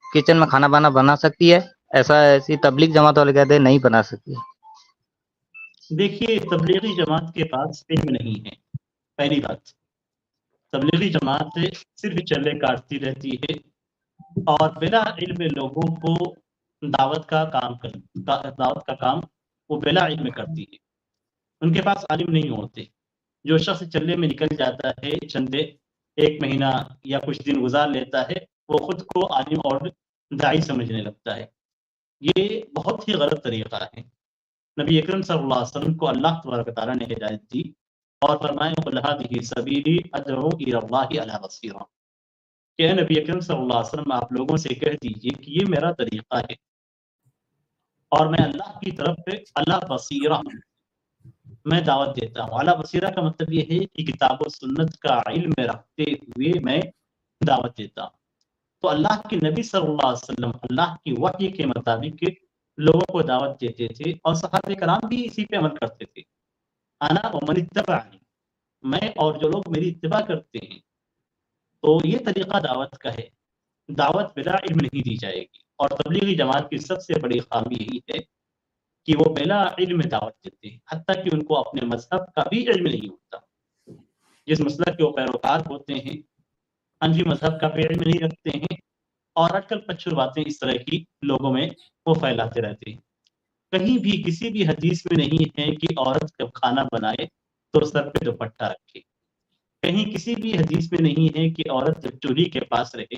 کچن میں کھانا بانا بنا سکتی ہے؟ ایسی تبلیغ جماعت والے کہتے ہیں نہیں بنا سکتی۔ دیکھیے، تبلیغی جماعت کے پاس علم نہیں ہے، پہلی بات۔ تبلیغی جماعت صرف چلے کاٹتی رہتی ہے اور بلا علم لوگوں کو دعوت کا کام وہ بلا علم کرتی ہے، ان کے پاس عالم نہیں ہوتے۔ جو شخص چلے میں نکل جاتا ہے، چندے 1 مہینہ یا کچھ دن گزار لیتا ہے، وہ خود کو عالم اور داعی سمجھنے لگتا ہے، یہ بہت ہی غلط طریقہ ہے۔ نبی اکرم صلی اللہ علیہ وسلم کو اللہ تبارک و تعالیٰ نے ہدایت دی اور فرمایا قل ھذہ سبیلی ادعو الی اللہ علی بصیرہ، کہ اے نبی اکرم صلی اللہ علیہ وسلم آپ لوگوں سے کہہ دیجئے کہ یہ میرا طریقہ ہے اور میں اللہ کی طرف علی بصیرہ میں دعوت دیتا ہوں. اعلیٰ بصیرہ کا مطلب یہ ہے کہ کتاب و سنت کا علم رکھتے ہوئے میں دعوت دیتا ہوں. تو اللہ کے نبی صلی اللہ علیہ وسلم اللہ کی وحی کے مطابق لوگوں کو دعوت دیتے تھے اور صحابہ کرام بھی اسی پہ عمل کرتے تھے. انا ومن اتبعنی، میں اور جو لوگ میری اتباع کرتے ہیں. تو یہ طریقہ دعوت کا ہے. دعوت بلا علم نہیں دی جائے گی. اور تبلیغی جماعت کی سب سے بڑی خامی یہی ہے کہ وہ بلا علم دعوت دیتے ہیں، حتیٰ کہ ان کو اپنے مذہب کا بھی علم نہیں ہوتا. جس مسلک کے وہ پیروکار ہوتے ہیں حنفی مذہب کا بھی علم نہیں رکھتے ہیں، اور آج کل پچھر باتیں اس طرح کی لوگوں میں وہ پھیلاتے رہتے ہیں. کہیں بھی کسی بھی حدیث میں نہیں ہے کہ عورت جب کھانا بنائے تو سر پہ دوپٹہ رکھے. کہیں کسی بھی حدیث میں نہیں ہے کہ عورت جب چولہی کے پاس رہے.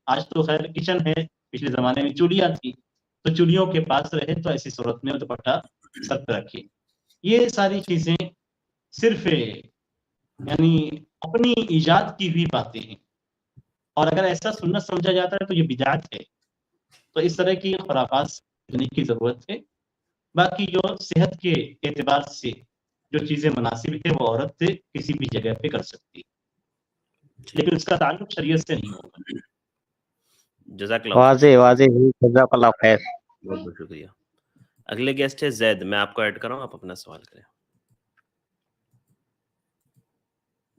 آج تو خیر کچن ہے، پچھلے زمانے میں چولیاں تھی، تو چولیوں کے پاس رہے تو ایسی صورت میں دوپٹہ سر پہ رکھے. یہ ساری چیزیں صرف یعنی اپنی ایجاد کی ہوئی باتیں ہیں، اور اگر ایسا سنت سمجھا جاتا ہے تو یہ بدعت ہے. تو اس طرح کی خرافات سمجھنے کی ضرورت ہے. باقی جو صحت کے اعتبار سے جو چیزیں مناسب ہے وہ عورت کسی بھی جگہ پہ کر سکتی ہے، لیکن اس کا تعلق شریعت سے نہیں ہوگا. جزاک اللہ. واضح واضح جزاک اللہ خیر. بہت بہت شکریہ. اگلے گیسٹ ہے زید. میں آپ کو ایڈ کر رہا ہوں، آپ اپنا سوال کریں.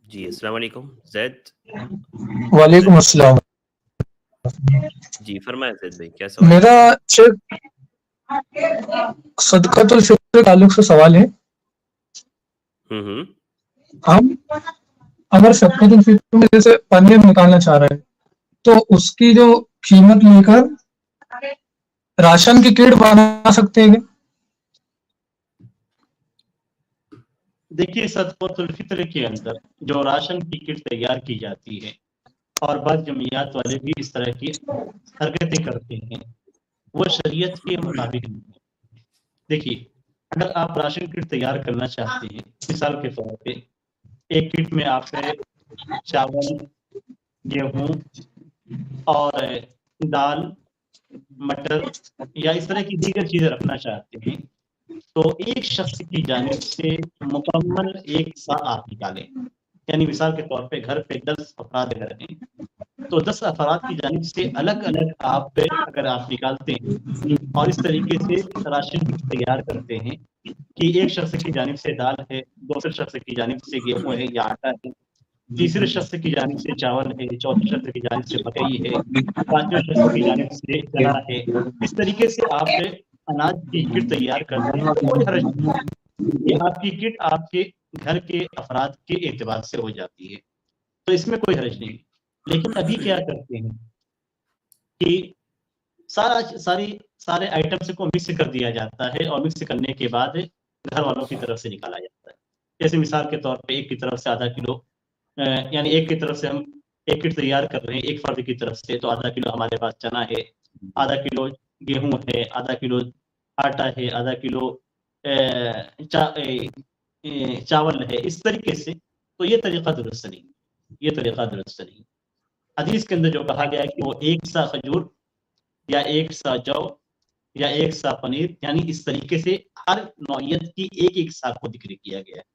جی السلام علیکم زید. وعلیکم السلام. جی فرمائیں زید بھائی، کیا سوال؟ میرا صدقۃ الفطر کے تعلق سے سوال ہے. ہم اگر صدقۃ الفطر میں جیسے پنیر نکالنا چاہ رہے ہیں تو اس کی جو قیمت لے کر راشن کی کٹ بنا سکتے ہیں؟ دیکھیے صدقۃ الفطر کے اندر جو راشن کی کٹ تیار کی جاتی ہے، اور بعض جمعیات والے بھی اس طرح کی حرکتیں کرتے ہیں، وہ شریعت کے مطابق نہیں ہے. دیکھیے اگر آپ راشن کٹ تیار کرنا چاہتے ہیں، مثال کے طور پہ ایک کٹ میں آپ چاول، گیہوں اور دال، مٹر یا اس طرح کی دیگر چیزیں رکھنا چاہتے ہیں، تو ایک شخص کی جانب سے مکمل ایک سا آپ نکالیں. یعنی مثال کے طور پہ گھر پہ 10 افراد اگر ہیں تو 10 افراد کی جانب سے الگ الگ آپ اگر آپ نکالتے ہیں اور اس طریقے سے راشن تیار کرتے ہیں کہ ایک شخص کی جانب سے دال ہے، دوسرے شخص کی جانب سے گیہوں ہے یا آٹا ہے، تیسرے شخص کی جانب سے چاول ہے، چوتھے شخص کی جانب سے مکئی ہے، پانچویں شخص کی جانب سے چنا ہے. اس طریقے سے آپ اناج کی کٹ تیار کرتے ہیں تو کوئی حرج نہیں. یہ آپ کی کٹ آپ کے گھر کے افراد کے اعتبار سے ہو جاتی ہے، تو اس میں کوئی حرج نہیں. لیکن ابھی کیا کرتے ہیں کہ سارے آئٹمس کو مکس کر دیا جاتا ہے، اور مکس کرنے کے بعد گھر والوں کی طرف سے نکالا جاتا ہے. جیسے مثال کے طور پہ ایک کی طرف سے آدھا کلو، یعنی ایک کی طرف سے ہم ایک کٹ تیار کر رہے ہیں ایک فرد کی طرف سے، تو آدھا کلو ہمارے پاس چنا ہے، آدھا کلو گیہوں ہے، آدھا کلو آٹا ہے، آدھا کلو چاول ہے. اس طریقے سے تو یہ طریقہ درست نہیں، یہ طریقہ درست نہیں. حدیث کے اندر جو کہا گیا ہے کہ وہ ایک سا کھجور یا ایک سا جو یا ایک سا پنیر، یعنی اس طریقے سے ہر نوعیت کی ایک ایک سا کو ذکر کیا گیا ہے.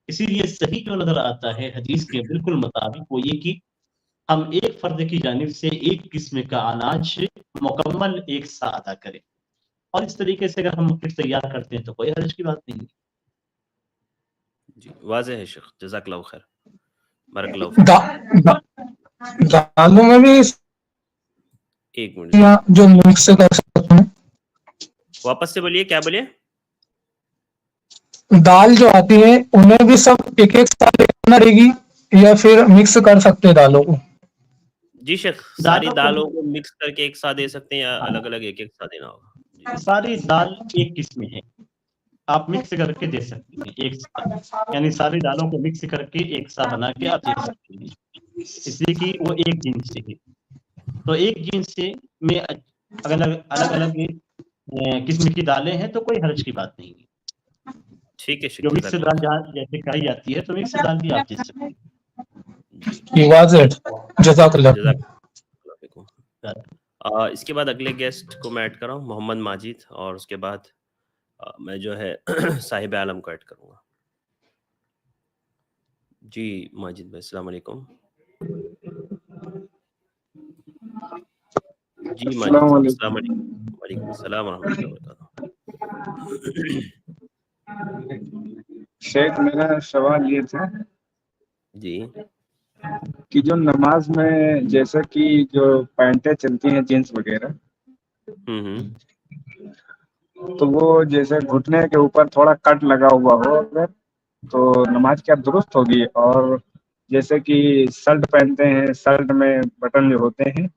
اسی لیے صحیح جو نظر آتا ہے حدیث کے بالکل مطابق وہ یہ کہ ہم ایک فرد کی جانب سے ایک قسم کا اناج مکمل ایک سا ادا کریں، اور اس طریقے سے اگر ہم کٹ تیار کرتے ہیں تو کوئی حرج کی بات نہیں. جی واضح ہے شیخ، جزاک اللہ خیر. بارک اللہ فیک. دالوں میں بھی ایک منٹ جو مکس کر سکتے ہیں. واپس سے بولیے، کیا بولیے؟ دال جو آتی ہے انہیں بھی سب ایک ایک ساتھ دینا رہے گی یا پھر مکس کر سکتے ہیں دالوں کو؟ جی شیخ ساری دالوں کو مکس کر کے ایک ساتھ دے سکتے ہیں یا الگ الگ ایک ایک ساتھ دینا ہوگا؟ ساری دال ایک قسم ہے، آپ مکس کر کے دے سکتے ہیں ایک ساتھ، یعنی ساری دالوں کو مکس کر کے ایک ساتھ بنا کے آپ دے سکتے ہیں، اس لیے کہ وہ ایک جنس سے ہے. تو ایک جنس سے میں اگر الگ الگ قسم کی دالیں ہیں تو کوئی حرج کی بات نہیں ہے. ٹھیک ہے جو مکس دال جیسے کہی جاتی ہے تو مکس دال بھی آپ دے سکتے ہیں. جزاک اللہ. اس کے بعد اگلے گیسٹ کو میں ایڈ کر رہا ہوں محمد ماجد، اور اس کے بعد میں جو ہے صاحب عالم کو ایڈ کروں گا. جی ماجد بھائی السلام علیکم. جی ماجد السلام صاحب السلام علیکم. علیکم. وعلیکم السلام ورحمۃ اللہ وبرکاتہ. شیخ میرا سوال یہ تھا جی کہ جو نماز میں جیسا کہ جو پینٹیں چلتی ہیں جینس وغیرہ تو وہ جیسے گھٹنے کے اوپر تھوڑا کٹ لگا ہوا ہو اگر تو نماز کیا درست ہوگی؟ اور جیسے کہ شرٹ پہنتے ہیں، شرٹ میں بٹن جو ہوتے ہیں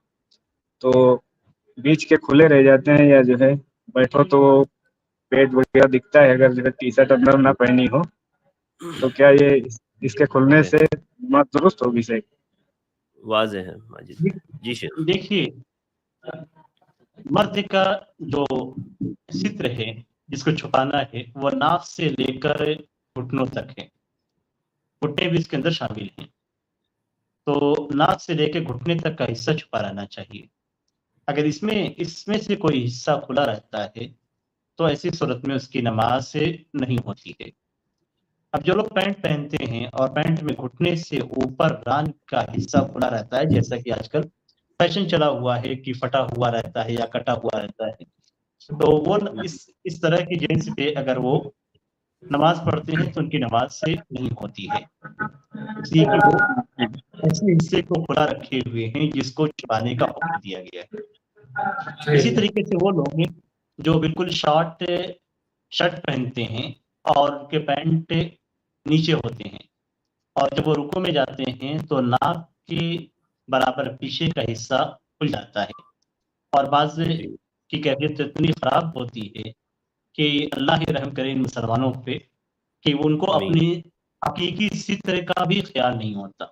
تو بیچ کے کھلے رہ جاتے ہیں، یا جو ہے بیٹھو تو پیٹ وغیرہ دکھتا ہے اگر جو ہے ٹی شرٹ اندر نہ پہنی ہو، تو کیا یہ اس کے کھلنے واضح سے نماز درست ہوگی صحیح؟ واضح ہے ماجد بھائی. جی شیخ. دیکھیے مرد کا جو ستر ہے جس کو چھپانا ہے وہ ناف سے لے کر گھٹنوں تک ہے، گھٹنے بھی اس کے اندر شامل ہیں، تو ناف سے لے کے گھٹنے تک کا حصہ چھپا رہنا چاہیے. اگر اس میں سے کوئی حصہ کھلا رہتا ہے تو ایسی صورت میں اس کی نماز سے نہیں ہوتی ہے. اب جو لوگ پینٹ پہنتے ہیں اور پینٹ میں گھٹنے سے اوپر ران کا حصہ کھلا رہتا ہے، جیسا کہ آج کل فیشن چلا ہوا ہے کہ پھٹا ہوا رہتا ہے یا کٹا ہوا رہتا ہے، تو وہ اس طرح کی جنس پہ اگر وہ نماز پڑھتے ہیں تو ان کی نماز سے نہیں ہوتی ہے، اس لیے کہ وہ ایسے حصے کو کھلا رکھے ہوئے ہیں جس کو چھپانے کا حکم دیا گیا ہے. اسی طریقے سے وہ لوگ ہیں جو بالکل شارٹ شرٹ پہنتے ہیں اور ان کے پینٹ نیچے ہوتے ہیں، اور جب وہ رکوع میں جاتے ہیں تو ناک کے برابر پیچھے کا حصہ کھل جاتا ہے، اور بعض کی کیفیت اتنی خراب ہوتی ہے کہ اللہ ہی رحم کرے ان مسلمانوں پہ کہ ان کو آمین. اپنی حقیقی ستر کا بھی خیال نہیں ہوتا،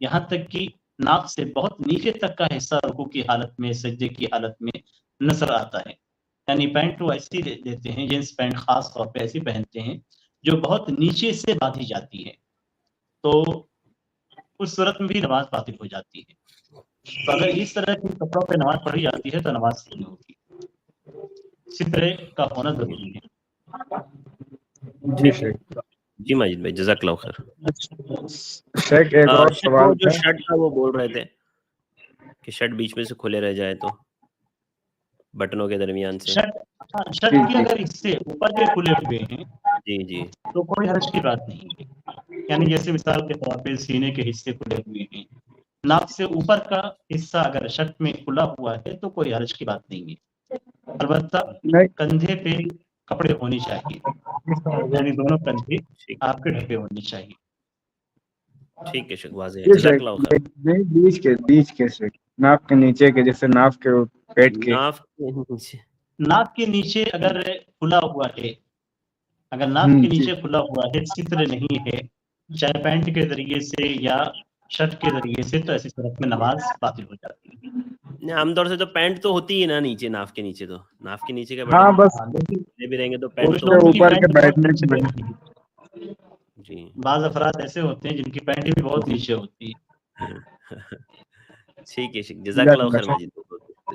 یہاں تک کہ ناک سے بہت نیچے تک کا حصہ رکوع کی حالت میں، سجدے کی حالت میں نظر آتا ہے. یعنی پینٹ وہ ایسی دیتے ہیں، جینس پینٹ خاص طور پہ ایسی پہنتے ہیں جو بہت نیچے سے باندھی جاتی ہے، تو اس صورت میں بھی نماز باطل ہو جاتی ہے. تو اگر اس طرح کے کپڑوں پہ نماز پڑھی جاتی ہے تو نماز نہیں ہوگی، سترے کا ہونا ضروری ہے. جی شیخ. جی ماجد بھائی جزاک اللہ خیر. شیخ ایک اور شیخ وہ سوال جو تھا. شرٹ کا وہ بول رہے تھے کہ شرٹ بیچ میں سے کھلے رہ جائے تو بٹنوں کے درمیان سے. شرٹ کے اگر اس سے اوپر کے کھلے ہوئے ہیں جی جی تو کوئی حرج کی بات نہیں ہے. یعنی جیسے مثال کے طور پہ سینے کے حصے کھلے ہوئے ہیں، ناک سے اوپر کا حصہ اگر شرٹ میں کھلا ہوا ہے تو کوئی حرج کی بات نہیں ہے. البتہ کندھے پہ کپڑے ہونے چاہیے، یعنی دونوں کندھے آپ کے ڈھکے ہونے چاہیے. ٹھیک ہے شیخ واضح ہے. جی جزاک شیخ. اللہ خیر. نہیں بیچ کے شیخ، ناک کے نیچے کے، جیسے ناک کے پیٹ کے. ناف کے نیچے ناک کے نیچے اگر کھلا ہوا ہے، اگر ناک کے نیچے کھلا ہوا ہے، ستر نہیں ہے، چاہے پینٹ کے ذریعے سے یا شرٹ کے ذریعے سے، تو ایسی صورت میں نماز باطل ہو جاتی ہے. عام طور سے تو پینٹ تو ہوتی ہے نا نیچے، ناف کے نیچے، تو ناف کے نیچے کا ہاں بٹن بس بھی رہیں گے تو اس پینٹ تو کے ہوتی اوپر کے پینٹ بہت بیٹھنے نیچے کی ہوتی ہے. جی. بعض افراد ایسے ہوتے ہیں جن کی پینٹ بھی بہت نیچے ہوتی ہے. ٹھیک ہے شیخ جزاک اللہ خیر ماجد.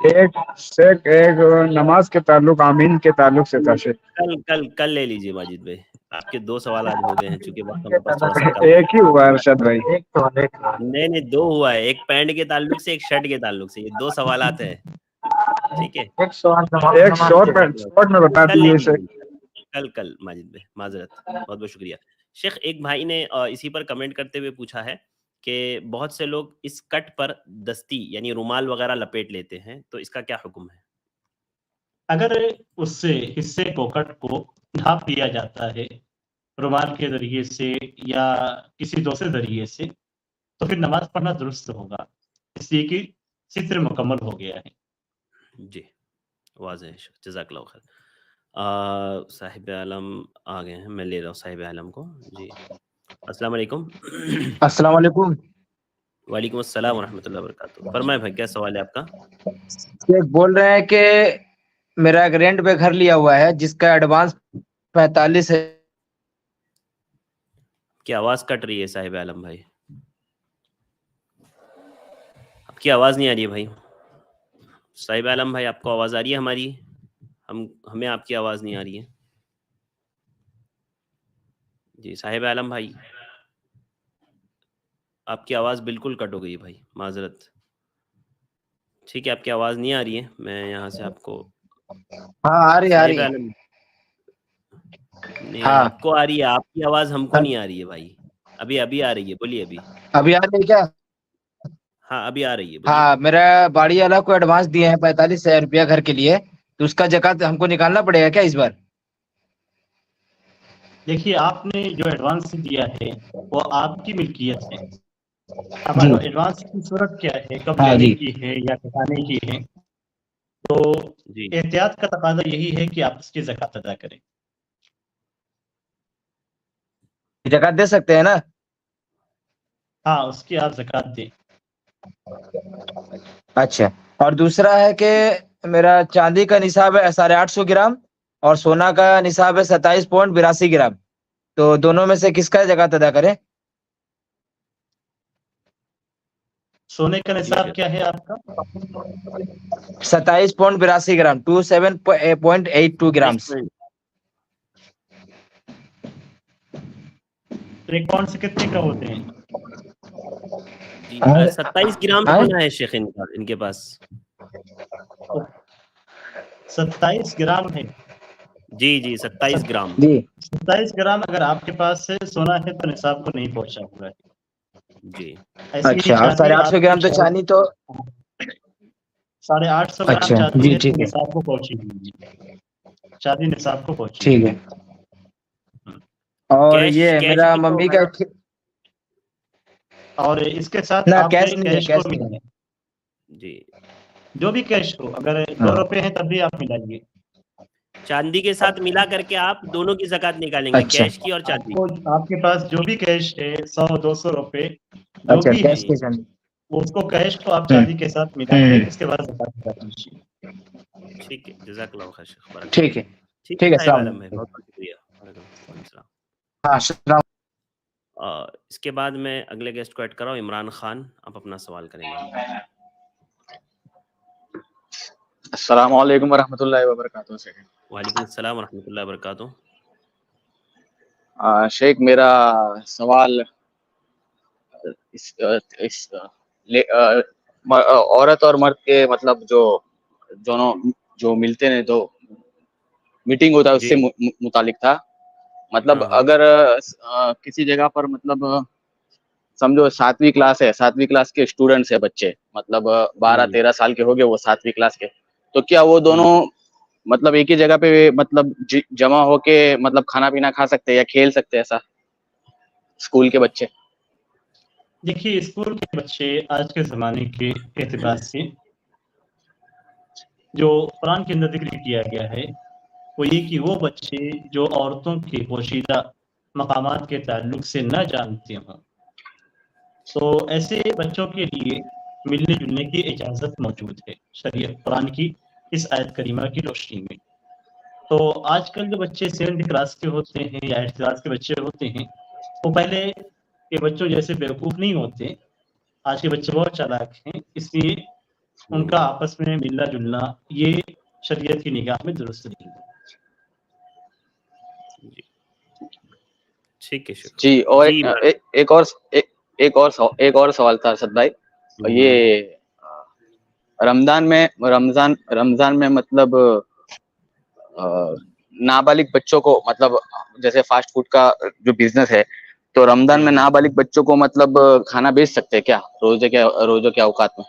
ایک نماز کے تعلق آمین کے تعلق سے تھا شیخ. کل لے لیجیے ماجد بھائی، آپ کے 2 سوال آج ہو گئے ہیں، چونکہ وقت ہمارے پاس تھوڑا سا کم ہے. ایک ہی ہوا ارشد بھائی. نہیں 2 ہوا ہے، ایک پینٹ کے تعلق سے، ایک شرٹ کے تعلق سے، یہ 2 سوالات ہیں. ٹھیک ہے ایک شارٹ میں بتا کل لے دیجیے. لیجیے. کل ماجد بھائی معذرت، بہت بہت شکریہ. شیخ ایک بھائی نے اسی پر کمنٹ کرتے ہوئے پوچھا ہے کہ بہت سے لوگ اس کٹ پر دستی یعنی رومال وغیرہ لپیٹ لیتے ہیں، تو اس کا کیا حکم ہے؟ اگر اس حصے کو، کٹ کو ڈھانپ دیا جاتا ہے رومال کے ذریعے سے یا کسی دوسرے ذریعے سے، تو پھر نماز پڑھنا درست ہوگا، اس لیے کہ ستر مکمل ہو گیا ہے. جی واضح ہے. جزاک اللہ خیر. صاحب عالم آ گئے ہیں، میں لے رہا ہوں صاحب عالم کو. جی السلام علیکم. السلام علیکم. وعلیکم السلام ورحمۃ اللہ وبرکاتہ. فرمائے بھائی کیا سوال ہے آپ کا؟ بول رہے ہیں کہ میرا ایک رینٹ پہ گھر لیا ہوا ہے جس کا ایڈوانس 45 ہے. کی آواز کٹ رہی ہے صاحب عالم بھائی، آپ کی آواز نہیں آ رہی ہے بھائی. صاحب عالم بھائی آپ کو آواز آ رہی ہے ہماری؟ ہمیں آپ کی آواز نہیں آ رہی ہے. جی صاحب عالم بھائی آپ کی آواز بالکل کٹ ہو گئی بھائی، معذرت. ٹھیک ہے، آپ کی آواز نہیں آ رہی ہے، میں یہاں سے آپ کو ہاں آ رہی ہے، آ صحیح رہی ہے. عالم نہیں، ہاں آپ کو آ رہی ہے، آپ کی آواز ہم کو نہیں آ رہی ہے بھائی. ابھی آ رہی ہے، بولیے ابھی. ابھی آ رہی ہے کیا؟ ہاں ابھی آ رہی ہے، بولیے. ہاں، میرا باڑی والا کو ایڈوانس دیے ہیں 45,000 روپیہ گھر کے لیے، تو اس کا زکات ہم کو نکالنا پڑے گا کیا اس بار؟ دیکھیے، آپ نے جو ایڈوانس دیا ہے وہ آپ کی ملکیت ہے. اب جی ایڈوانس کی صورت کیا ہے، کب ہاں لینے جی. کی ہے یا کٹانے کی ہے، تو جی احتیاط کا تقاضا یہی ہے کہ آپ اس کی زکات ادا کریں. زکات دے سکتے ہیں نا؟ ہاں، اس کی آپ زکات دیں. اچھا. اور دوسرا ہے کہ میرا چاندی کا نصاب ہے 850 گرام اور سونا کا نصاب ہے 27.82 گرام، تو دونوں میں سے کس کا زکات ادا کریں؟ سونے کا جی نصاب شیخ. کیا ہے آپ کا؟ 27.82 گرام 27.82 22 گرامس. منٹ. تو یہ کون سے کتنے کا ہوتے ہیں؟ جی 27 گرام سونا ہے شیخ ان کے پاس. 27 گرام ہے. جی 27 گرام. جی 27 گرام اگر آپ کے پاس سے سونا ہے تو نصاب کو نہیں پہنچا ہوا ہے. جی ایسی ہی اچھا. اور چاندی 850 آپ کی گرام تو چاندی تو 850 گرام اچھا. چاندی جی ہے تو ٹھیک ہے، نصاب کو پہنچی ہوئی ہے. چاندی نصاب کو پہنچی ٹھیک ہوئی ہے. اور یہ کیش میرا بھی تو ممی ہے کا نا. اور اس کے ساتھ نہ آپ کیش کے نہیں ہے، کیش کو کیش نہیں ہے. ملائیں. جی جو بھی کیش ہو، اگر 2 ہاں. روپے ہیں تب بھی آپ ملائیے. چاندی کے ساتھ ملا کر کے آپ دونوں کی زکات نکالیں گے، اچھا کیش کی اور چاندی کی. آپ کے پاس جو بھی کیش ہے 100-200 روپے جو اچھا بھی کیش ہے، کے چاندی. اس کو کیش کو آپ ہوں چاندی کے ساتھ ملائیے، اس کے بعد زکات ادا کیجیے. ٹھیک ہے، جزاک اللہ خیر شیخ، بارک اللہ ٹھیک ہے. فیک. ٹھیک ہے ٹھیک ہے، صاحب السلام عالم بھائی، علیکم. بہت بہت شکریہ. وعلیکم السلام. ہاں السلام. اس کے بعد میں اگلے گیسٹ کو ایڈ کر رہا ہوں، عمران خان. آپ اپنا سوال کریں گے. السلام علیکم ورحمۃ اللہ وبرکاتہ. وعلیکم السلام ورحمۃ اللہ وبرکاتہ. شیخ، میرا سوال عورت اور مرد کے مطلب جو ملتے ہیں تو میٹنگ ہوتا ہے اس جی سے متعلق تھا. مطلب ہاں ہاں اگر کسی جگہ پر مطلب سمجھو 7ویں کلاس کے اسٹوڈنٹس ہیں بچے، مطلب 12-13 سال کے ہو گئے وہ 7ویں کلاس کے، تو کیا وہ دونوں مطلب ایک ہی جگہ پہ مطلب جمع ہو کے مطلب کھانا پینا کھا سکتے یا کھیل سکتے ایسا اسکول کے بچے؟ دیکھیے، اسکول کے بچے آج کے زمانے کے اعتبار سے جو قرآن کے اندر ذکر کیا گیا ہے وہ یہ کہ وہ بچے جو عورتوں کے پوشیدہ مقامات کے تعلق سے نہ جانتے ہوں، تو ایسے بچوں کے لیے ملنے جلنے کی اجازت موجود ہے شریعت قرآن کی اس آیت کریمہ کی روشنی میں. تو آج کل جو بچے 7ویں کلاس کے ہوتے ہیں یا 8 کلاس کے بچے ہوتے ہیں، وہ پہلے کے بچوں جیسے بیوقوف نہیں ہوتے. آج کے بچے بہت چالاک ہیں، اس لیے ان کا آپس میں ملنا جلنا یہ شریعت کی نگاہ میں درست نہیں ہے. جی ٹھیک ہے شکر. جی. اور جی ایک اور سوال تھا ارشد بھائی. یہ رمضان میں مطلب نابالغ بچوں کو مطلب جیسے فاسٹ فوڈ کا جو بزنس ہے، تو رمضان میں نابالغ بچوں کو مطلب کھانا بیچ سکتے ہیں کیا روزے کے اوقات میں؟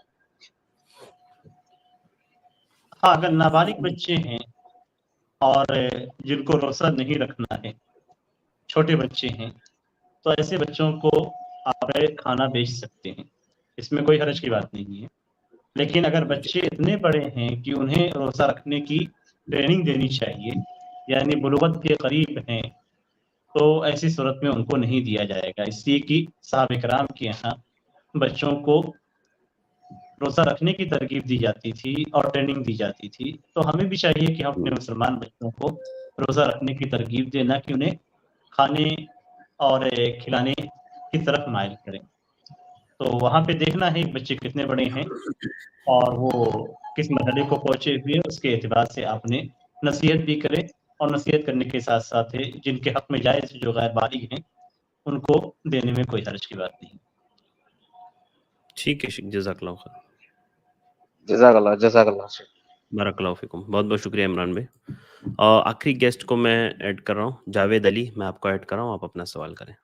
ہاں، اگر نابالغ بچے ہیں اور جن کو روزہ نہیں رکھنا ہے، چھوٹے بچے ہیں، تو ایسے بچوں کو آپ کھانا بیچ سکتے ہیں، اس میں کوئی حرج کی بات نہیں ہے. لیکن اگر بچے اتنے بڑے ہیں کہ انہیں روزہ رکھنے کی ٹریننگ دینی چاہیے، یعنی بلوغت کے قریب ہیں، تو ایسی صورت میں ان کو نہیں دیا جائے گا، اس لیے کہ صحابہ کرام کے یہاں بچوں کو روزہ رکھنے کی ترغیب دی جاتی تھی اور ٹریننگ دی جاتی تھی. تو ہمیں بھی چاہیے کہ ہم اپنے مسلمان بچوں کو روزہ رکھنے کی ترغیب دیں، نہ کہ انہیں کھانے اور کھلانے کی طرف مائل کریں. تو وہاں پہ دیکھنا ہے بچے کتنے بڑے ہیں اور وہ کس مرحلے کو پہنچے ہوئے، اس کے اعتبار سے آپ نے نصیحت بھی کریں، اور نصیحت کرنے کے ساتھ ساتھ جن کے حق میں جائز جو غیر بالغ ہیں ان کو دینے میں کوئی حرج کی بات نہیں. ٹھیک ہے شیخ، جزاک اللہ خیر، جزاک اللہ شیخ۔ بارک اللہ فیکم، بہت بہت شکریہ عمران بھائی۔ اور آخری گیسٹ کو میں ایڈ کر رہا ہوں، جاوید علی، میں آپ کو ایڈ کر رہا ہوں، آپ اپنا سوال کریں۔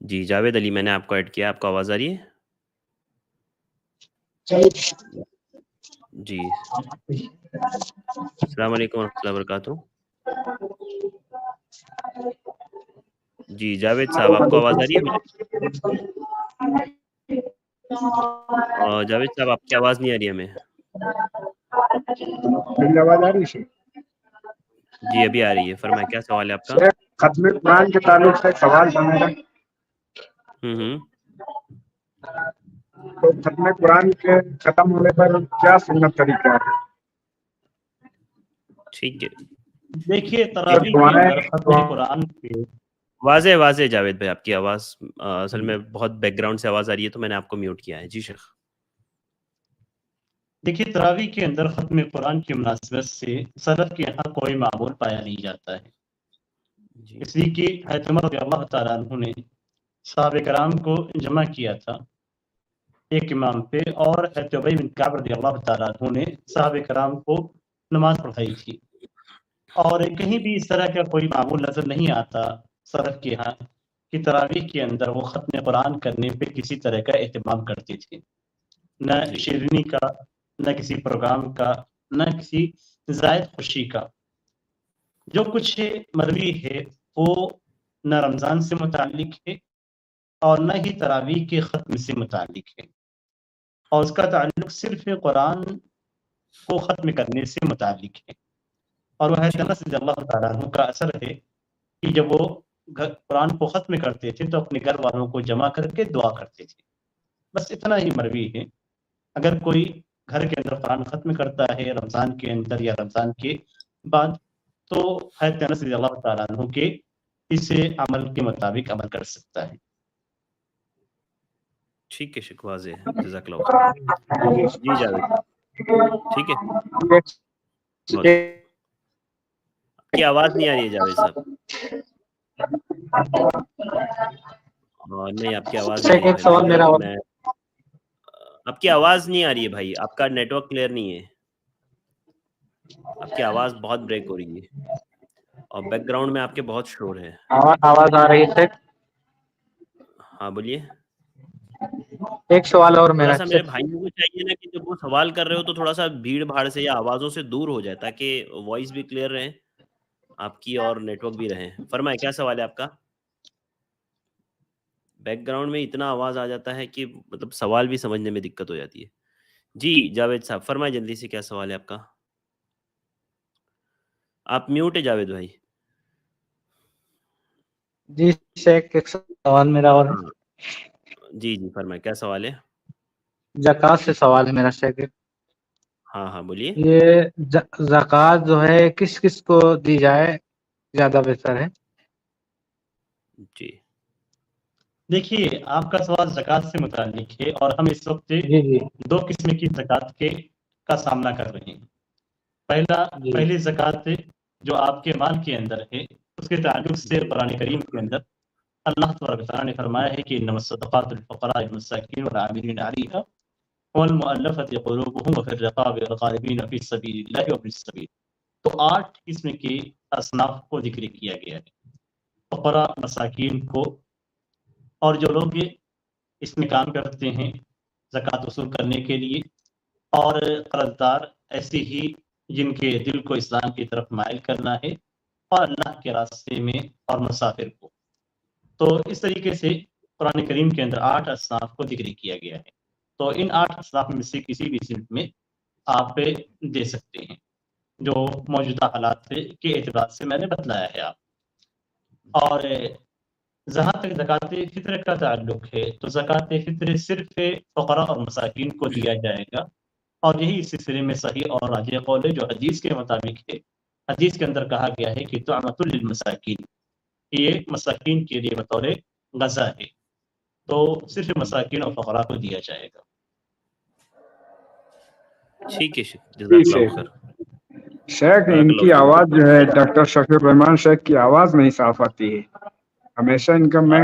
جی جاوید علی، میں نے آپ کو ایڈ کیا، آپ کو آواز آ رہی ہے؟ جی السلام علیکم ورحمۃ اللہ وبرکاتہ۔ جی جاوید صاحب، آپ کو آواز آ رہی ہے میری؟ جاوید صاحب، آپ کی آواز نہیں آ رہی ہے ہمیں۔ میری آواز آ رہی ہے؟ جی ابھی آ رہی ہے، فرمائیں کیا سوال ہے آپ کا؟ ختم قرآن کے تعلق سے سوال تھا میرا۔ تو ختم قرآن کے ختم ہونے پر کیا سنت طریقہ ہے؟ ٹھیک ہے، دیکھیے تراویح کے اندر ختم قرآن کے واضح جاوید بھائی، آپ کی آواز اصل میں بہت بیک گراؤنڈ سے آواز آ رہی ہے تو میں نے آپ کو میوٹ کیا ہے۔ جی شیخ۔ دیکھیے تراویح کے اندر ختم قرآن کی مناسبت سے سلف کے یہاں کوئی معمول پایا نہیں جاتا ہے، اس لیے کہ حضرت عمر رضی اللہ تعالیٰ عنہ نے صحابہ کرام کو جمع کیا تھا ایک امام پہ، اور حضرت ابی بن کعب رضی اللہ تعالیٰ عنہ نے صحابہ کرام کو نماز پڑھائی تھی، اور کہیں بھی اس طرح کا کوئی معمول نظر نہیں آتا سلف کے یہاں کہ تراویح کے اندر وہ ختم قرآن کرنے پہ کسی طرح کا اہتمام کرتے تھے، نہ شیرینی کا، نہ کسی پروگرام کا، نہ کسی زائد خوشی کا۔ جو کچھ مروی ہے وہ نہ رمضان سے متعلق ہے اور نہ ہی تراویح کے ختم سے متعلق ہے، اور اس کا تعلق صرف قرآن کو ختم کرنے سے متعلق ہے، اور وہ حضرت انس رضی اللہ تعالیٰ عنہ کا اثر ہے کہ جب وہ قرآن کو ختم کرتے تھے تو اپنے گھر والوں کو جمع کر کے دعا کرتے تھے، بس اتنا ہی مروی ہے۔ اگر کوئی گھر کے اندر قرآن ختم کرتا ہے رمضان کے اندر یا رمضان کے بعد تو حضرت انس رضی اللہ تعالیٰ عنہ کے اس عمل کے مطابق عمل کر سکتا ہے۔ ٹھیک ہے شیخ، واضح ہے، جزاک اللہ خیر۔ جی جاوید، ٹھیک ہے، کی آواز نہیں آ رہی ہے جاوید صاحب؟ نہیں، آپ کی آواز نہیں آ رہی ہے، آپ کی آواز نہیں آ رہی ہے بھائی، آپ کا نیٹ ورک کلیئر نہیں ہے، آپ کی آواز بہت بریک ہو رہی ہے اور بیک گراؤنڈ میں آپ کے بہت شور ہے۔ آواز آ رہی ہے؟ ہاں بولیے۔ ایک سوال اور میرا، تھوڑا سا میرے بھائیوں کو چاہیے نا کہ جب وہ سوال کر رہے ہو تو تھوڑا سا بھیڑ بھاڑ سے یا آوازوں سے دور ہو جائے تاکہ وائس بھی کلیئر رہے آپ کی اور نیٹ ورک بھی رہے۔ فرمائے کیا سوال ہے آپ کا؟ بیک گراؤنڈ میں اتنا آواز آ جاتا ہے کہ مطلب سوال بھی سمجھنے میں دقت ہو جاتی ہے۔ جی جاوید صاحب فرمائے جلدی سے، کیا سوال ہے آپ کا؟ آپ میوٹ ہے جاوید بھائی۔ جی شیخ ایک سوال میرا اور جی فرمائے کیا سوال ہے؟ زکوٰۃ سے سوال ہے میرا شیخ۔ ہاں بولیے۔ یہ زکوٰۃ جو ہے کس کس کو دی جائے زیادہ بہتر ہے؟ جی دیکھیے آپ کا سوال زکوٰۃ سے متعلق ہے، اور ہم اس وقت دو قسم کی زکوٰۃ کا سامنا کر رہے ہیں۔ پہلی زکوٰۃ جو آپ کے مال کے اندر ہے، اس کے تعلق سے قرآن کریم کے اندر اللہ تبارک و تعالیٰ نے فرمایا ہے کہ انما الصدقات للفقراء والمساکین والعاملین علیہا والمؤلفۃ قلوبہم وفی الرقاب والغارمین فی سبیل اللہ وابن السبیل۔ تو 8 قسم کے اصناف کو ذکر کیا گیا ہے، فقراء، مساکین کو، اور جو لوگ اس میں کام کرتے ہیں زکوٰۃ وصول کرنے کے لیے، اور قرض دار ایسے ہی جن کے دل کو اسلام کی طرف مائل کرنا ہے، اور اللہ کے راستے میں، اور مسافر کو۔ تو اس طریقے سے قرآن کریم کے اندر 8 اصناف کو ذکر کیا گیا ہے، تو ان 8 اصناف میں سے کسی بھی صنف میں آپ دے سکتے ہیں، جو موجودہ حالات کے اعتبار سے میں نے بتلایا ہے آپ۔ اور جہاں تک زکوٰۃ فطر کا تعلق ہے تو زکوٰۃ فطر صرف فقراء اور مساکین کو دیا جائے گا، اور یہی اس سلسلے میں صحیح اور راجح قول ہے جو حدیث کے مطابق ہے۔ حدیث کے اندر کہا گیا ہے کہ طعمۃ للمساکین، یہ مساکین کے لیے بطور غذا ہے، تو صرف مساکین اور فقراء کو دیا جائے گا۔ ٹھیک ہے جزاک اللہ خیر۔ شیخ ان کی آواز جو ہے ڈاکٹر شفیع الرحمان شیخ کی آواز نہیں صاف آتی ہے، ہمیشہ ان کا میں